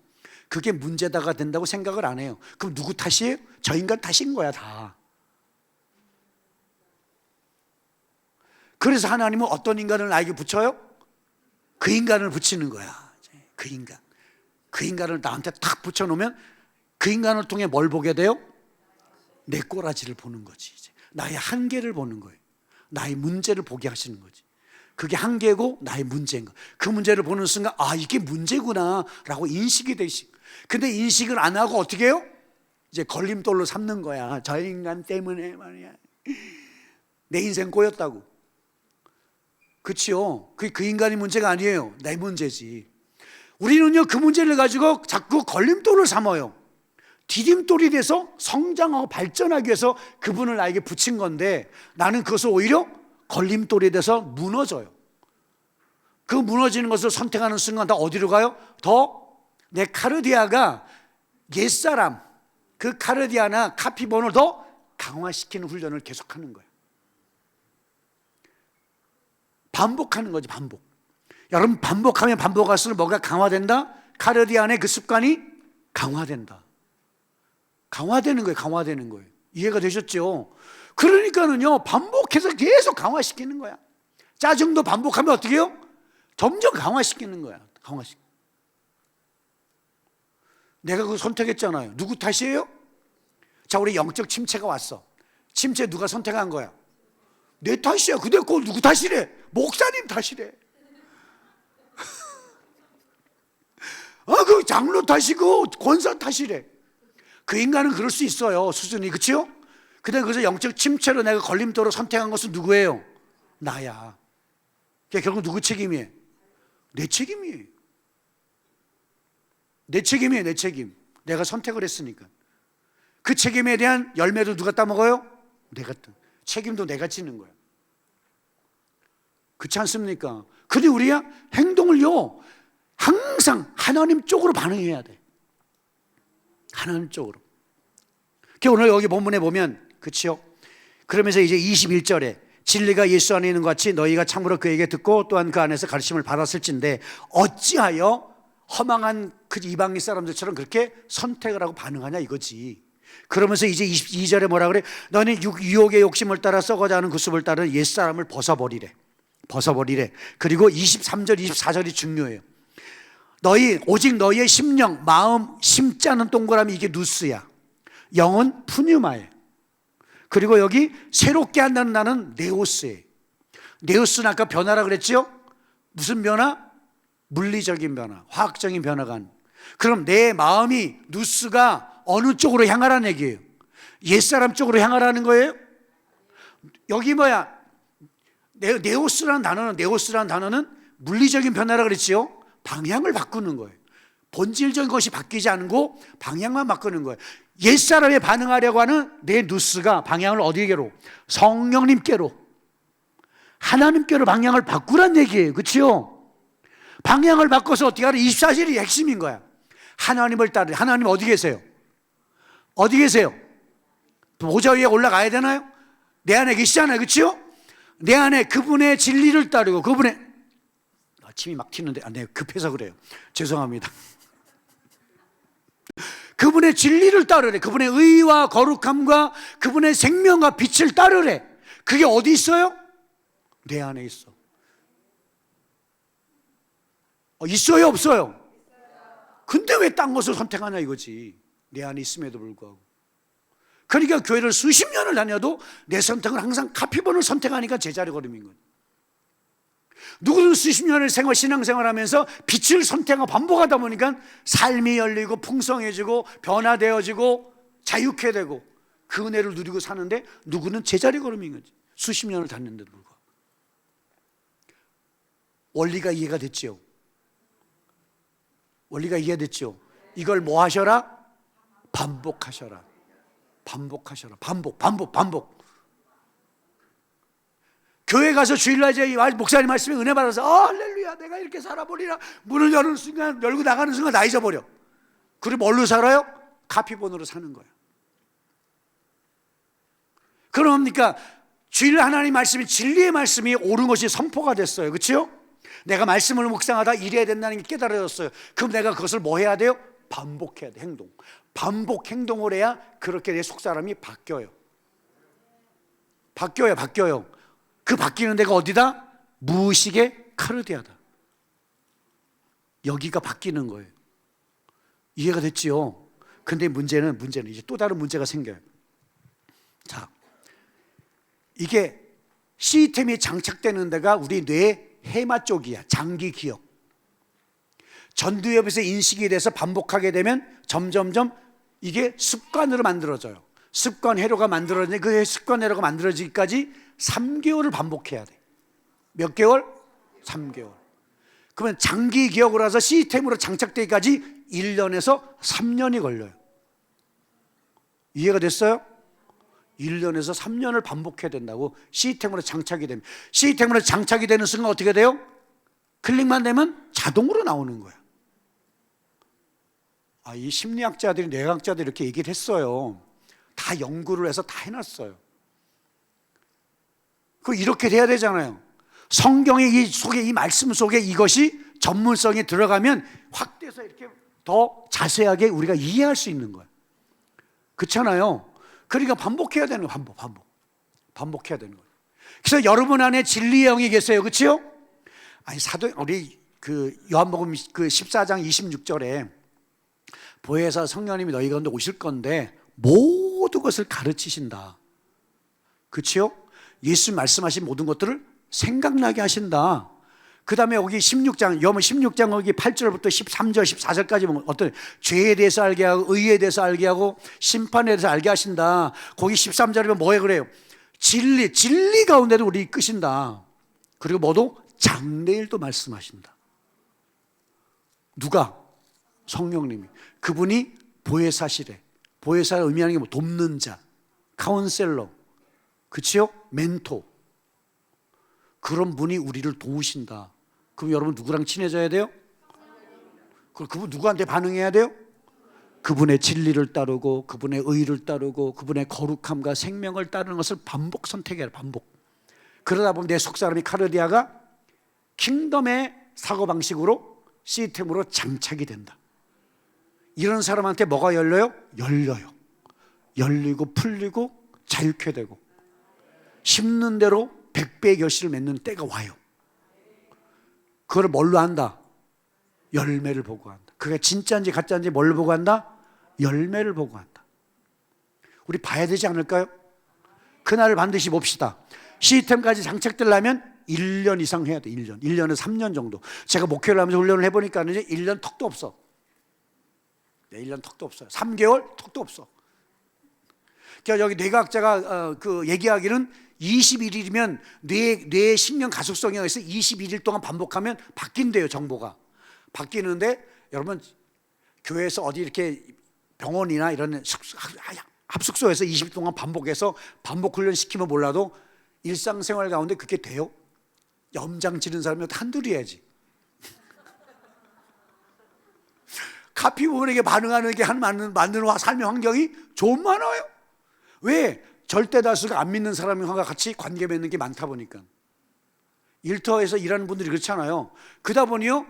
그게 문제다가 된다고 생각을 안 해요. 그럼 누구 탓이에요? 저 인간 탓인 거야 다. 그래서 하나님은 어떤 인간을 나에게 붙여요? 그 인간을 붙이는 거야. 그 인간. 그 인간을 나한테 탁 붙여놓으면 그 인간을 통해 뭘 보게 돼요? 내 꼬라지를 보는 거지. 이제 나의 한계를 보는 거예요. 나의 문제를 보게 하시는 거지. 그게 한계고 나의 문제인 거. 그 문제를 보는 순간 아, 이게 문제구나 라고 인식이 되시. 근데 인식을 안 하고 어떻게 해요? 이제 걸림돌로 삼는 거야. 저 인간 때문에 말이야, 내 인생 꼬였다고. 그렇죠? 그 인간이 문제가 아니에요. 내 문제지. 우리는요, 그 문제를 가지고 자꾸 걸림돌을 삼아요. 디딤돌이 돼서 성장하고 발전하기 위해서 그분을 나에게 붙인 건데, 나는 그것을 오히려 걸림돌이 돼서 무너져요. 그 무너지는 것을 선택하는 순간 다 어디로 가요? 더 내 카르디아가 옛사람, 그 카르디아나 카피본을 더 강화시키는 훈련을 계속하는 거예요. 반복하는 거지, 반복. 여러분, 반복하면 반복할수록 뭐가 강화된다? 카르디안의 그 습관이 강화된다. 강화되는 거예요. 강화되는 거예요. 이해가 되셨죠? 그러니까는요, 반복해서 계속 강화시키는 거야. 짜증도 반복하면 어떻게 해요? 점점 강화시키는 거야. 강화시키는. 내가 그거 선택했잖아요. 누구 탓이에요? 자, 우리 영적 침체가 왔어. 침체 누가 선택한 거야? 내 탓이야. 근데 그걸 누구 탓이래? 목사님 탓이래. 그 장로 탓이고 권사 탓이래. 그 인간은 그럴 수 있어요, 수준이. 그렇죠? 근데 그래서 영적 침체로 내가 걸림돌로 선택한 것은 누구예요? 나야. 그게 결국 누구 책임이에요? 내 책임이에요. 내 책임이에요. 내 책임. 내가 선택을 했으니까. 그 책임에 대한 열매도 누가 따먹어요? 내가 따. 책임도 내가 지는 거야. 그렇지 않습니까? 근데 우리가 행동을요, 항상 하나님 쪽으로 반응해야 돼. 하나님 쪽으로. 오늘 여기 본문에 보면, 그치요? 그러면서 이제 21절에 진리가 예수 안에 있는 것 같이 너희가 참으로 그에게 듣고 또한 그 안에서 가르침을 받았을진데 어찌하여 허망한 그 이방인 사람들처럼 그렇게 선택을 하고 반응하냐 이거지. 그러면서 이제 22절에 뭐라 그래? 너는 유혹의 욕심을 따라 썩어져 하는 그 습을 따르는 옛사람을 벗어버리래. 벗어버리래. 그리고 23절, 24절이 중요해요. 오직 너희의 심령, 마음, 심지 않은 동그라미, 이게 누스야. 영은 푸뉴마에. 그리고 여기 새롭게 한다는 나는 네오스에. 네오스는 아까 변화라 그랬죠? 무슨 변화? 물리적인 변화, 화학적인 변화가 아니에요. 그럼 내 마음이 누스가 어느 쪽으로 향하라는 얘기예요? 옛사람 쪽으로 향하라는 거예요? 여기 뭐야? 네오스라는 단어는 물리적인 변화라 그랬지요? 방향을 바꾸는 거예요. 본질적인 것이 바뀌지 않고 방향만 바꾸는 거예요. 옛사람에 반응하려고 하는 내 누스가 방향을 어디게로? 성령님께로, 하나님께로 방향을 바꾸란 얘기예요. 그렇죠? 방향을 바꿔서 어떻게 하라? 24절이 핵심인 거야. 하나님을 따르. 하나님 어디 계세요? 어디 계세요? 보좌 위에 올라가야 되나요? 내 안에 계시잖아요. 그렇죠? 내 안에 그분의 진리를 따르고 그분의, 침이 막 튀는데, 네, 급해서 그래요. 죄송합니다. 그분의 진리를 따르래. 그분의 의와 거룩함과 그분의 생명과 빛을 따르래. 그게 어디 있어요? 내 안에 있어. 있어요, 없어요? 근데 왜 딴 것을 선택하냐 이거지. 내 안에 있음에도 불구하고. 그러니까 교회를 수십 년을 다녀도 내 선택은 항상 카피본을 선택하니까 제자리 걸음인 거예요. 누구든 수십 년을 신앙생활하면서 빛을 선택하고 반복하다 보니까 삶이 열리고 풍성해지고 변화되어지고 자유케 되고 그 은혜를 누리고 사는데, 누구는 제자리 걸음인 거지. 수십 년을 다녔는데도 불구하고. 원리가 이해가 됐죠? 원리가 이해됐죠? 이걸 뭐 하셔라? 반복하셔라. 반복하셔라. 반복. 교회 가서 주일날 목사님 말씀에 은혜 받아서 할렐루야 내가 이렇게 살아보리라, 문을 여는 순간, 열고 나가는 순간 나 잊어버려. 그리고 뭘로 살아요? 카피본으로 사는 거예요. 그러니까 주일날 하나님 말씀이, 진리의 말씀이 옳은 것이 선포가 됐어요. 그렇죠? 내가 말씀을 묵상하다 이래야 된다는 게 깨달아졌어요. 그럼 내가 그것을 뭐 해야 돼요? 반복해야 돼. 행동. 반복 행동을 해야 그렇게 내 속사람이 바뀌어요. 바뀌어요. 그 바뀌는 데가 어디다? 무의식의 카르디아다. 여기가 바뀌는 거예요. 이해가 됐지요? 근데 문제는 이제 또 다른 문제가 생겨요. 자, 이게 시스템이 장착되는 데가 우리 뇌 해마 쪽이야. 장기 기억. 전두엽에서 인식이 돼서 반복하게 되면 점점점 이게 습관으로 만들어져요. 습관 회로가 만들어지는데 그 습관 회로가 만들어지기까지 3개월을 반복해야 돼. 몇 개월? 3개월. 그러면 장기 기억으로 해서 시스템으로 장착되기까지 1년에서 3년이 걸려요. 이해가 됐어요? 1년에서 3년을 반복해야 된다고. 시스템으로 장착이 되면. 시스템으로 장착이 되는 순간 어떻게 돼요? 클릭만 되면 자동으로 나오는 거야. 이 심리학자들이, 뇌과학자들이 이렇게 얘기를 했어요. 다 연구를 해서 다 해놨어요. 이렇게 돼야 되잖아요. 성경의 이 속에, 이 말씀 속에 이것이 전문성이 들어가면 확대해서 이렇게 더 자세하게 우리가 이해할 수 있는 거예요. 그렇잖아요. 그러니까 반복해야 되는 거예요. 반복해야 되는 거예요. 그래서 여러분 안에 진리의 영이 계세요. 그렇죠? 우리 요한복음 14장 26절에 보혜사 성령님이 너희 가운데 오실 건데 모든 것을 가르치신다. 그렇죠? 예수 말씀하신 모든 것들을 생각나게 하신다. 그 다음에 여기 16장, 요한복음 16장 거기 8절부터 13절, 14절까지 보면 어떤 죄에 대해서 알게 하고 의에 대해서 알게 하고 심판에 대해서 알게 하신다. 거기 13절이면 뭐에 그래요? 진리 가운데도 우리 이끄신다. 그리고 뭐도? 장래일도 말씀하신다. 누가? 성령님이. 그분이 보혜사시래. 보혜사가 의미하는 게 뭐? 돕는 자, 카운셀러, 그치요? 멘토. 그런 분이 우리를 도우신다. 그럼 여러분 누구랑 친해져야 돼요? 그분 누구한테 반응해야 돼요? 그분의 진리를 따르고 그분의 의를 따르고 그분의 거룩함과 생명을 따르는 것을 반복 선택해야 돼. 반복. 그러다 보면 내 속사람이 카르디아가 킹덤의 사고방식으로 시스템으로 장착이 된다. 이런 사람한테 뭐가 열려요? 열리고 풀리고 자유케 되고 심는 대로 100배의 결실을 맺는 때가 와요. 그걸 뭘로 한다? 열매를 보고 한다. 그게 진짜인지 가짜인지 뭘 보고 한다? 열매를 보고 한다. 우리 봐야 되지 않을까요? 그날을 반드시 봅시다. 시스템까지 장착되려면 1년 이상 해야 돼. 1년에서 3년 정도. 제가 목회를 하면서 훈련을 해보니까 이제 1년 턱도 없어. 1년 턱도 없어요. 3개월 턱도 없어. 그러니까 여기 뇌과학자가 얘기하기는 21일이면 뇌의 신경 가속성에 의해서 21일 동안 반복하면 바뀐대요. 정보가 바뀌는데, 여러분 교회에서 어디 이렇게 병원이나 이런 합숙소에서 20일 동안 반복해서 반복 훈련 시키면 몰라도 일상생활 가운데 그게 돼요? 염장 지른 사람이 한둘이야지. 카피본에게 반응하는 게 만드는 삶의 환경이 좀 많아요. 왜? 절대 다수가 안 믿는 사람과 같이 관계 맺는 게 많다 보니까. 일터에서 일하는 분들이 그렇잖아요. 그러다 보니요,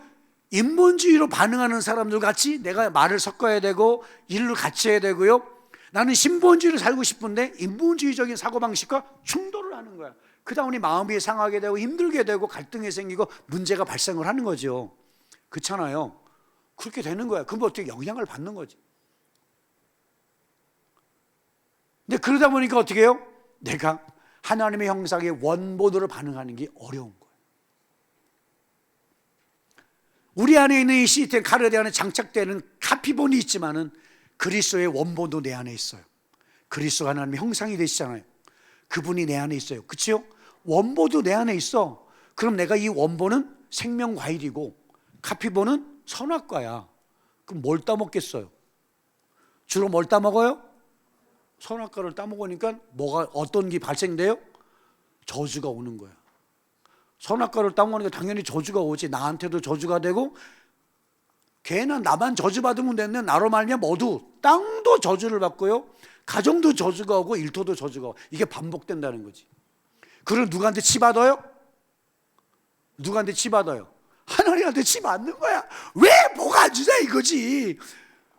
인본주의로 반응하는 사람들 같이 내가 말을 섞어야 되고 일을 같이 해야 되고요. 나는 신본주의를 살고 싶은데 인본주의적인 사고방식과 충돌을 하는 거야. 그러다 보니 마음이 상하게 되고 힘들게 되고 갈등이 생기고 문제가 발생을 하는 거죠. 그렇잖아요. 그렇게 되는 거야. 그럼 어떻게 영향을 받는 거지. 근데 그러다 보니까 어떻게 해요? 내가 하나님의 형상의 원본으로 반응하는 게 어려운 거예요. 우리 안에 있는 이 시스템 카르디 안에 장착되는 카피본이 있지만은 그리스도의 원본도 내 안에 있어요. 그리스도가 하나님의 형상이 되시잖아요. 그분이 내 안에 있어요. 그렇죠? 원본도 내 안에 있어. 그럼 내가 이 원본은 생명과일이고 카피본은 선악과야. 그럼 뭘 따먹겠어요? 주로 뭘 따먹어요? 선악과를 따먹으니까 어떤 게 발생돼요? 저주가 오는 거야. 선악과를 따먹으니까 당연히 저주가 오지. 나한테도 저주가 되고, 걔는 나만 저주받으면 됐네. 나로 말미암아 모두 땅도 저주를 받고요, 가정도 저주가 오고 일터도 저주가 오고. 이게 반복된다는 거지. 그럼 누구한테 치받아요? 누구한테 치받아요? 하나님한테 치받는 거야. 왜 뭐가 안 주냐 이거지.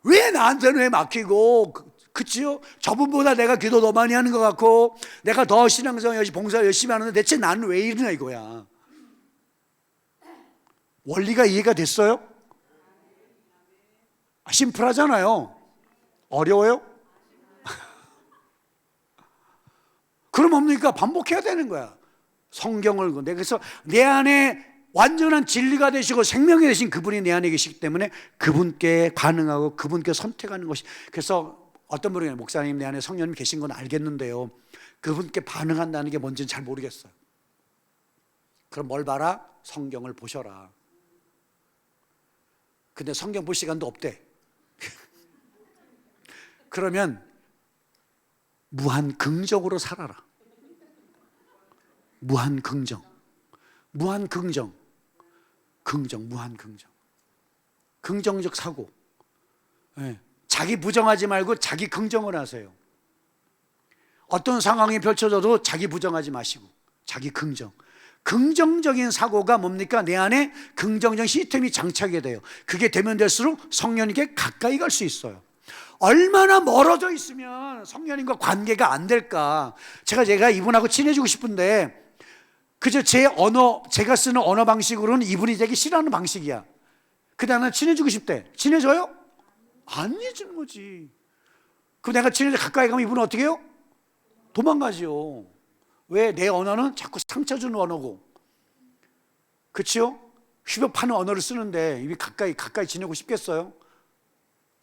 왜 나한테는 왜 맡기고, 그치요? 저분보다 내가 기도 더 많이 하는 것 같고 내가 더 신앙생활 열심히 봉사 열심히 하는데 대체 나는 왜 이러냐 이거야. 원리가 이해가 됐어요? 심플하잖아요. 어려워요? 그럼 뭡니까? 반복해야 되는 거야. 성경을. 그래서 내 안에 완전한 진리가 되시고 생명이 되신 그분이 내 안에 계시기 때문에 그분께 반응하고 그분께 선택하는 것이. 그래서 어떤 분이 목사님 내 안에 성령님 계신 건 알겠는데요, 그분께 반응한다는 게 뭔지는 잘 모르겠어요. 그럼 뭘 봐라? 성경을 보셔라. 근데 성경 볼 시간도 없대. 그러면 무한 긍정으로 살아라. 무한 긍정. 무한 긍정. 긍정, 무한 긍정. 긍정적 사고. 네. 자기 부정하지 말고 자기 긍정을 하세요. 어떤 상황이 펼쳐져도 자기 부정하지 마시고 자기 긍정. 긍정적인 사고가 뭡니까? 내 안에 긍정적 시스템이 장착이 돼요. 그게 되면 될수록 성령님께 가까이 갈 수 있어요. 얼마나 멀어져 있으면 성령님과 관계가 안 될까? 제가 이분하고 친해지고 싶은데 그저 제가 쓰는 언어 방식으로는 이분이 되게 싫어하는 방식이야. 근데 나는 친해지고 싶대. 친해져요? 안 친해지는 거지. 그럼 내가 가까이 가면 이분은 어떻게 해요? 도망가지요. 왜? 내 언어는 자꾸 상처 주는 언어고, 그렇죠? 휘벼파는 언어를 쓰는데 이미 가까이 지내고 싶겠어요?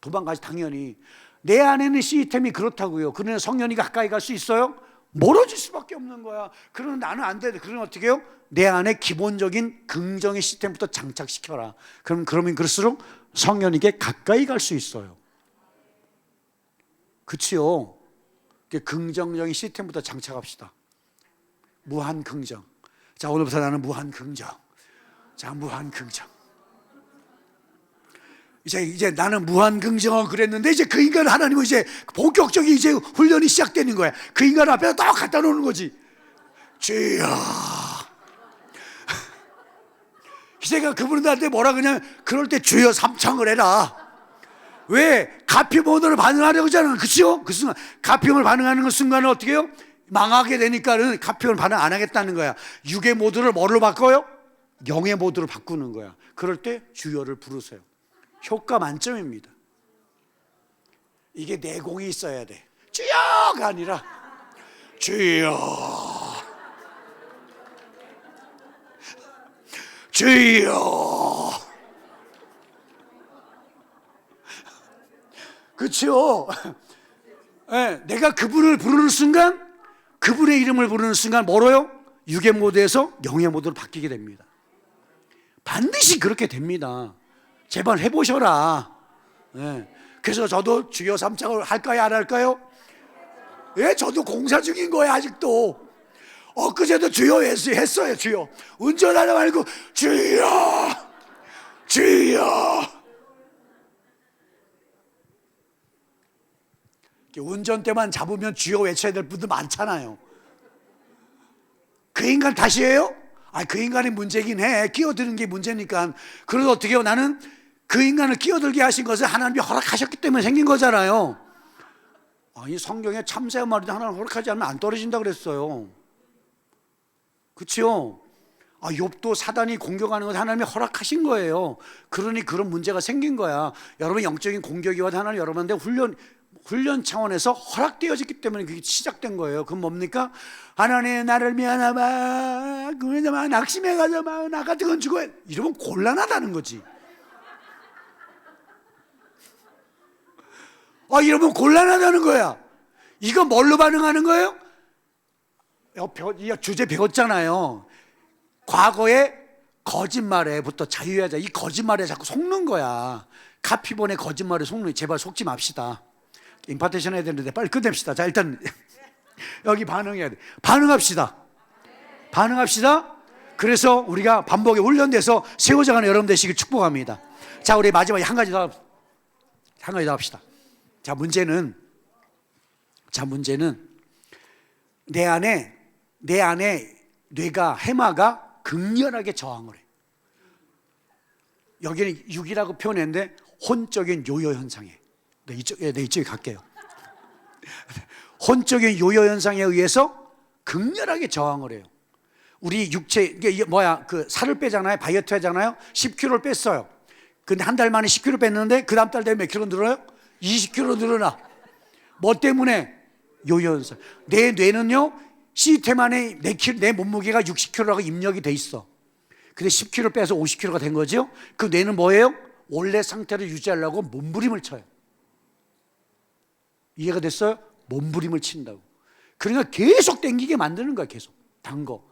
도망가지 당연히. 내 안에는 시스템이 그렇다고요. 그러면 성령이 가까이 갈 수 있어요? 멀어질 수밖에 없는 거야. 그러면 나는 안 돼. 그러면 어떻게 해요? 내 안에 기본적인 긍정의 시스템부터 장착시켜라. 그러면 그럴수록 성령님께 가까이 갈 수 있어요. 그렇지요? 긍정적인 시스템부터 장착합시다. 무한 긍정. 자, 오늘부터 나는 무한 긍정. 자, 무한 긍정. 이제 나는 무한 긍정 그랬는데 이제 그 인간 하나님은 이제 본격적인 이제 훈련이 시작되는 거야. 그 인간 앞에 딱 갖다 놓는 거지. 주여. 희생가 그분한테 뭐라 그냥 그럴 때 주여 삼창을 해라. 왜? 가피 모드를 반응하려고 하잖아. 그렇죠? 그 순간 가피형을 반응하는 그 순간은 어떻게 해요? 망하게 되니까는 가피형을 반응 안 하겠다는 거야. 육의 모드를 뭐로 바꿔요? 영의 모드로 바꾸는 거야. 그럴 때 주여를 부르세요. 효과 만점입니다. 이게 내공이 있어야 돼. 주여가 아니라 주여, 주여. 그렇죠? 네, 내가 그분을 부르는 순간, 그분의 이름을 부르는 순간 뭐로요? 육의 모드에서 영의 모드로 바뀌게 됩니다. 반드시 그렇게 됩니다. 제발 해보셔라. 네. 그래서 저도 주여 삼창을 할까요, 안 할까요? 예, 저도 공사 중인 거예요, 아직도. 엊그제도 주여 했어요, 주여. 운전하지 말고 주여, 주여. 운전대만 잡으면 주여 외쳐야 될 분들 많잖아요. 그 인간 탓이에요? 그 인간이 문제긴 해. 끼어드는 게 문제니까. 그래도 어떻게 해요? 나는 그 인간을 끼어들게 하신 것을 하나님이 허락하셨기 때문에 생긴 거잖아요. 이 성경에 참새의 말이도 하나님 허락하지 않으면 안 떨어진다 그랬어요. 그렇죠? 욥도 사단이 공격하는 것 하나님이 허락하신 거예요. 그러니 그런 문제가 생긴 거야. 여러분 영적인 공격이 와도 하나님 여러분한테 훈련 차원에서 허락되어졌기 때문에 그게 시작된 거예요. 그건 뭡니까? 하나님 나를 미안하마, 그러자마, 낙심해 가자마, 나 같은 건 죽어. 이러면 곤란하다는 거지. 이러면 곤란하다는 거야. 이거 뭘로 반응하는 거예요? 주제 배웠잖아요. 과거의 거짓말에부터 자유하자. 이 거짓말에 자꾸 속는 거야. 카피본의 거짓말에 속는. 제발 속지 맙시다. 임파테이션 해야 되는데 빨리 끝냅시다. 자, 일단 여기 반응해야 돼. 반응합시다. 반응합시다. 그래서 우리가 반복에 훈련돼서 세워져가는 여러분 되시길 축복합니다. 자, 우리 마지막에 한 가지 더 합시다. 자, 문제는 내 안에 뇌가 해마가 극렬하게 저항을 해. 여기는 육이라고 표현했는데 혼적인 요요 현상에. 이쪽에 갈게요. 혼적인 요요 현상에 의해서 극렬하게 저항을 해요. 우리 육체, 이게 뭐야, 그 살을 빼잖아요. 다이어트 하잖아요. 10kg를 뺐어요. 근데 한 달 만에 10kg 뺐는데 그 다음 달 되면 몇 킬로 늘어요? 20kg 늘어나. 뭐 때문에? 요연사. 내 뇌는요, 시스템 안에 내 몸무게가 60kg라고 입력이 돼 있어. 근데 10kg 빼서 50kg가 된 거죠. 그 뇌는 뭐예요? 원래 상태를 유지하려고 몸부림을 쳐요. 이해가 됐어요? 몸부림을 친다고. 그러니까 계속 땡기게 만드는 거야. 계속 단 거.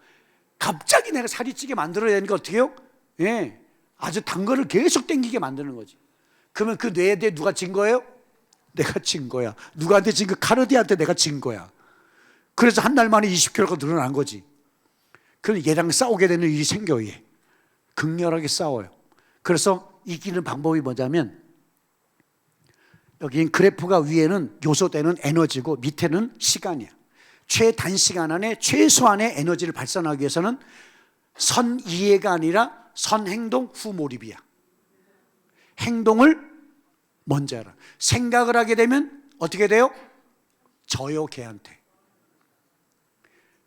갑자기 내가 살이 찌게 만들어야 되니까 어떻게 해요? 예, 아주 단 거를 계속 땡기게 만드는 거지. 그러면 그 뇌에 대해 누가 진 거예요? 내가 진 거야. 누구한테 진 거? 카르디한테 내가 진 거야. 그래서 한 달 만에 20kg가 늘어난 거지. 그럼 얘랑 싸우게 되는 일이 생겨요. 얘. 극렬하게 싸워요. 그래서 이기는 방법이 뭐냐면, 여기 그래프가 위에는 요소되는 에너지고 밑에는 시간이야. 최단시간 안에 최소한의 에너지를 발산하기 위해서는 선이해가 아니라 선행동 후몰입이야. 행동을 먼저 해라. 생각을 하게 되면 어떻게 돼요? 져요, 걔한테.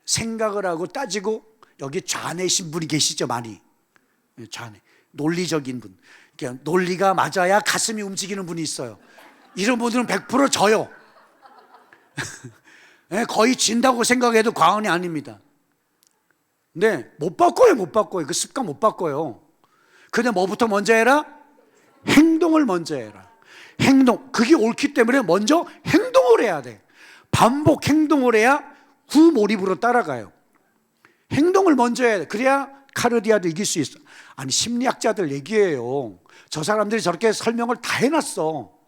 생각을 하고 따지고, 여기 좌뇌신 분이 계시죠, 많이. 좌뇌. 논리적인 분. 그러니까 논리가 맞아야 가슴이 움직이는 분이 있어요. 이런 분들은 100% 져요. 거의 진다고 생각해도 과언이 아닙니다. 근데 못 바꿔요, 못 바꿔요. 그 습관 못 바꿔요. 근데 뭐부터 먼저 해라? 행동을 먼저 해라. 행동. 그게 옳기 때문에 먼저 행동을 해야 돼. 반복 행동을 해야 후몰입으로 따라가요. 행동을 먼저 해야 돼. 그래야 카르디아도 이길 수 있어. 아니, 심리학자들 얘기해요. 저 사람들이 저렇게 설명을 다 해놨어.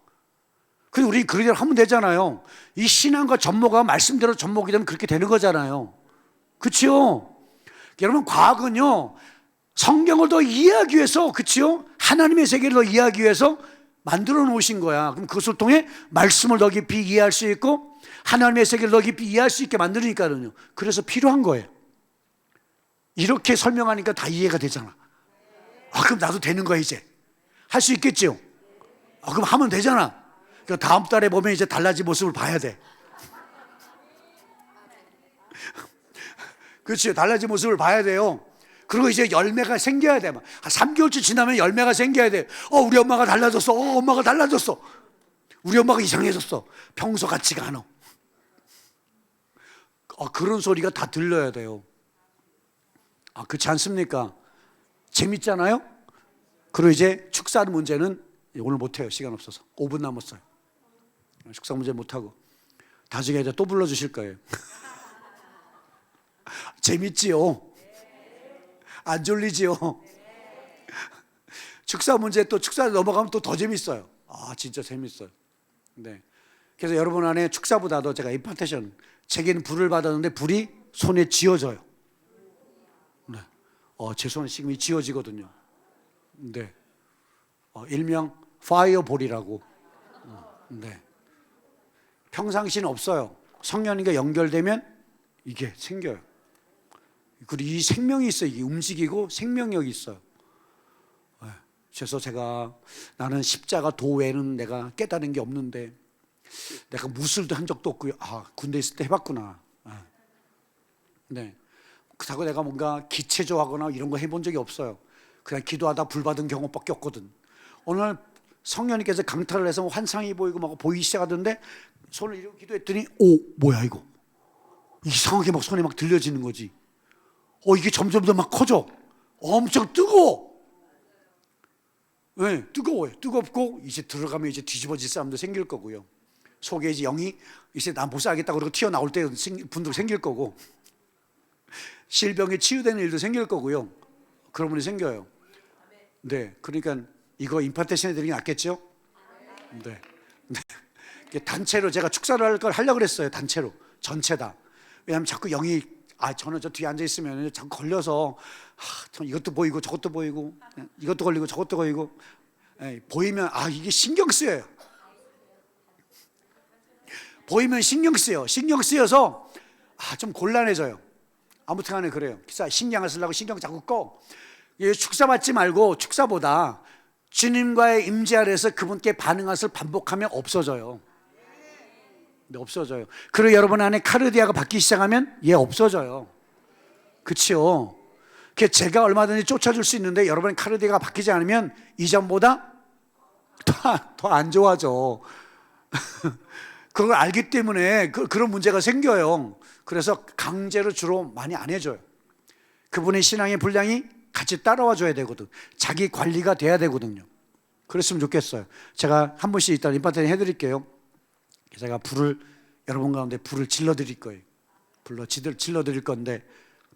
근데 우리 그대로 하면 되잖아요. 이 신앙과 전모가 말씀대로 접목이 되면 그렇게 되는 거잖아요. 그렇죠? 여러분, 과학은요, 성경을 더 이해하기 위해서, 그렇죠? 하나님의 세계를 더 이해하기 위해서 만들어 놓으신 거야. 그럼 그것을 통해 말씀을 더 깊이 이해할 수 있고 하나님의 세계를 더 깊이 이해할 수 있게 만드니까요. 그래서 필요한 거예요. 이렇게 설명하니까 다 이해가 되잖아. 그럼 나도 되는 거야. 이제 할 수 있겠죠? 그럼 하면 되잖아. 그러니까 다음 달에 보면 이제 달라진 모습을 봐야 돼. 그렇죠? 달라진 모습을 봐야 돼요. 그리고 이제 열매가 생겨야 돼. 한 3개월쯤 지나면 열매가 생겨야 돼. 우리 엄마가 달라졌어. 엄마가 달라졌어. 우리 엄마가 이상해졌어. 평소 같지가 않아. 그런 소리가 다 들려야 돼요. 그렇지 않습니까? 재밌잖아요? 그리고 이제 축사하는 문제는 오늘 못해요. 시간 없어서. 5분 남았어요. 축사 문제 못하고. 나중에 이제 또 불러주실 거예요. 재밌지요? 안 졸리지요? 축사 문제 또 축사 넘어가면 또 더 재밌어요. 진짜 재밌어요. 네. 그래서 여러분 안에 축사보다도 제가 임파테이션, 제게는 불을 받았는데 불이 손에 쥐어져요. 네. 제 손에 지금 쥐어지거든요. 네. 일명 파이어볼이라고. 네. 평상시는 없어요. 성령님과 연결되면 이게 생겨요. 그리고 이 생명이 있어요. 이게 움직이고 생명력이 있어요. 그래서 제가 나는 십자가 도 외에는 내가 깨달은 게 없는데 내가 무술도 한 적도 없고요. 군대 있을 때 해봤구나. 네. 그렇다고 내가 뭔가 기체조하거나 이런 거 해본 적이 없어요. 그냥 기도하다 불 받은 경험밖에 없거든. 오늘 성령님께서 강탈을 해서 환상이 보이고 막 보이기 시작하던데 손을 이렇게 기도했더니 뭐야 이거? 이상하게 막 손에 막 들려지는 거지. 이게 점점 더 막 커져. 엄청 뜨거워. 네, 뜨거워요. 뜨겁고 이제 들어가면 이제 뒤집어질 사람도 생길 거고요. 속에 이제 영이 이제 난 못 살겠다 그러고 튀어나올 때 분도 생길 거고, 실병에 치유되는 일도 생길 거고요. 그런 분이 생겨요. 네, 그러니까 이거 임파테이션 해드리는 게 낫겠죠? 네. 단체로 제가 축사를 할 걸 하려고 그랬어요. 단체로 전체 다. 왜냐하면 자꾸 영이 저는 저 뒤에 앉아 있으면 자꾸 걸려서 이것도 보이고 저것도 보이고 이것도 걸리고 저것도 걸리고 보이면 이게 신경 쓰여요. 보이면 신경 쓰여. 신경 쓰여서 좀 곤란해져요. 아무튼간에 그래요. 신경을 쓰려고 신경 자꾸 꺼. 축사 받지 말고 축사보다 주님과의 임재 아래에서 그분께 반응하는 것을 반복하면 없어져요. 네, 없어져요. 그리고 여러분 안에 카르디아가 받기 시작하면 얘 없어져요. 그렇죠? 제가 얼마든지 쫓아줄 수 있는데 여러분의 카르디아가 바뀌지 않으면 이전보다 더 안 좋아져. 그걸 알기 때문에 그런 문제가 생겨요. 그래서 강제로 주로 많이 안 해줘요. 그분의 신앙의 분량이 같이 따라와 줘야 되거든. 자기 관리가 돼야 되거든요. 그랬으면 좋겠어요. 제가 한 번씩 일단 임파트는 해드릴게요. 제가 여러분 가운데 불을 질러드릴 거예요. 불로 질러드릴 건데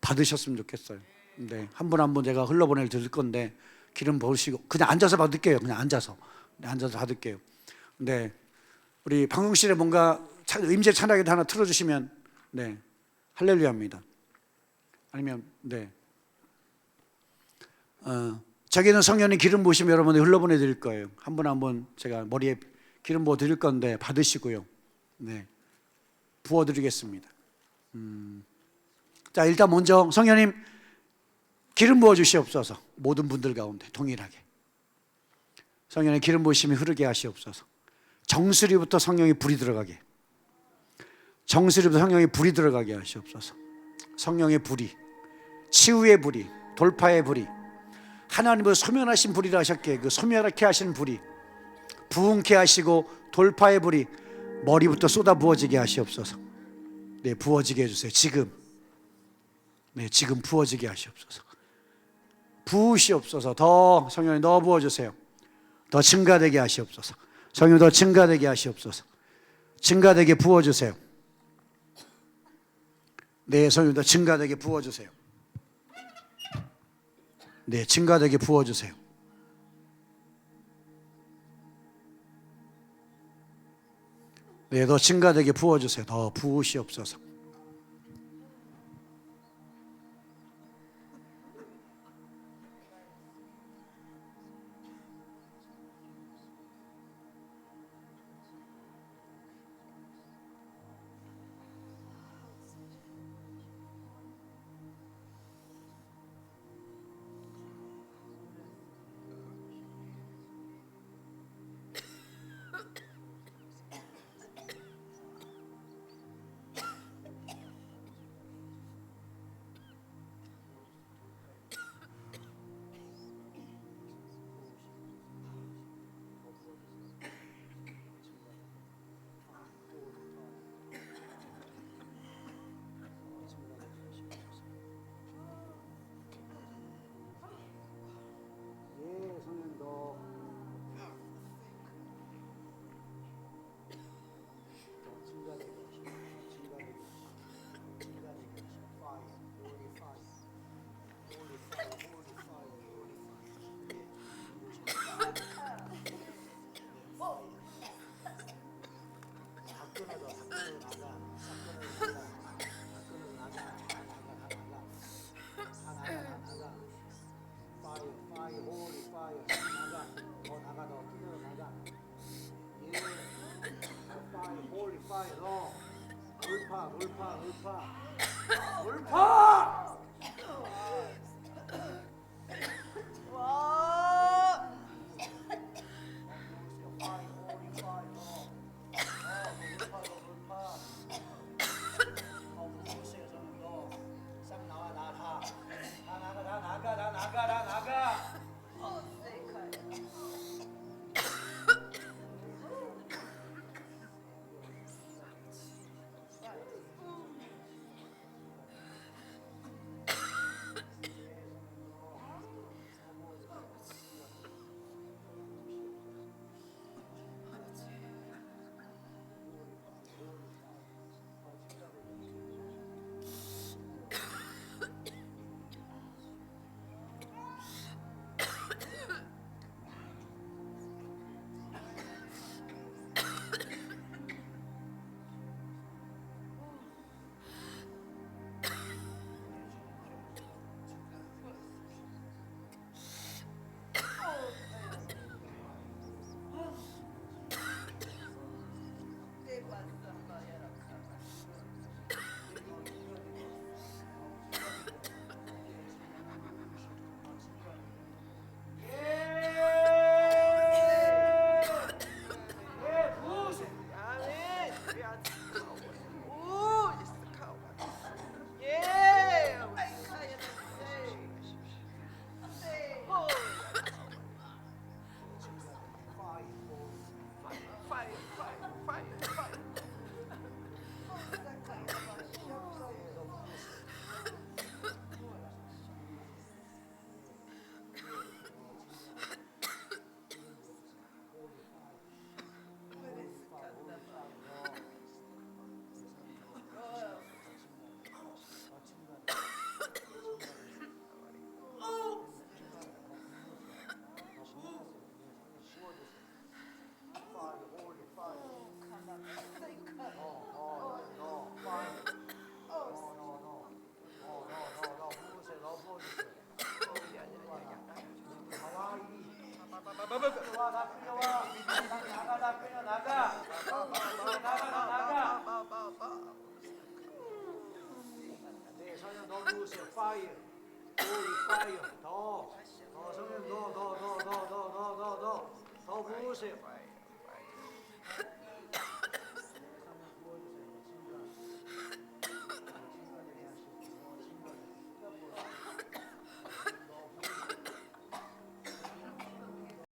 받으셨으면 좋겠어요. 네, 한 분 한 분 제가 흘러보낼 드릴 건데 기름 부으시고 그냥 앉아서 받을게요. 그냥 앉아서 받을게요. 네, 우리 방송실에 뭔가 임재 찬양기도 하나 틀어주시면 네, 할렐루야입니다. 아니면 네, 저기는 성령님 기름 부으시면 여러분들 흘러보내 드릴 거예요. 한 분 한 분 제가 머리에 기름 부어 드릴 건데 받으시고요. 네, 부어 드리겠습니다. 자, 일단 먼저 성령님 기름 부어 주시옵소서. 모든 분들 가운데 동일하게 성령의 기름 부으심이 흐르게 하시옵소서. 정수리부터 성령의 불이 들어가게, 정수리부터 성령의 불이 들어가게 하시옵소서. 성령의 불이, 치유의 불이, 돌파의 불이, 하나님을 소멸하신 불이라 하셨기에 그 소멸하게 하신 불이 부흥케 하시고 돌파의 불이 머리부터 쏟아 부어지게 하시옵소서. 네, 부어지게 해주세요. 지금, 네, 지금 부어지게 하시옵소서. 부으시옵소서. 더 성령님 더 부어주세요. 더 증가되게 하시옵소서. 성령 더 증가되게 하시옵소서. 증가되게 부어주세요. 네, 성령 더 증가되게 부어주세요. 네, 증가되게 부어주세요. 네, 더 증가되게 부어주세요. 더 부으시옵소서. 부으세요. 파이어. 파이어. 더 성령 더 부으세요.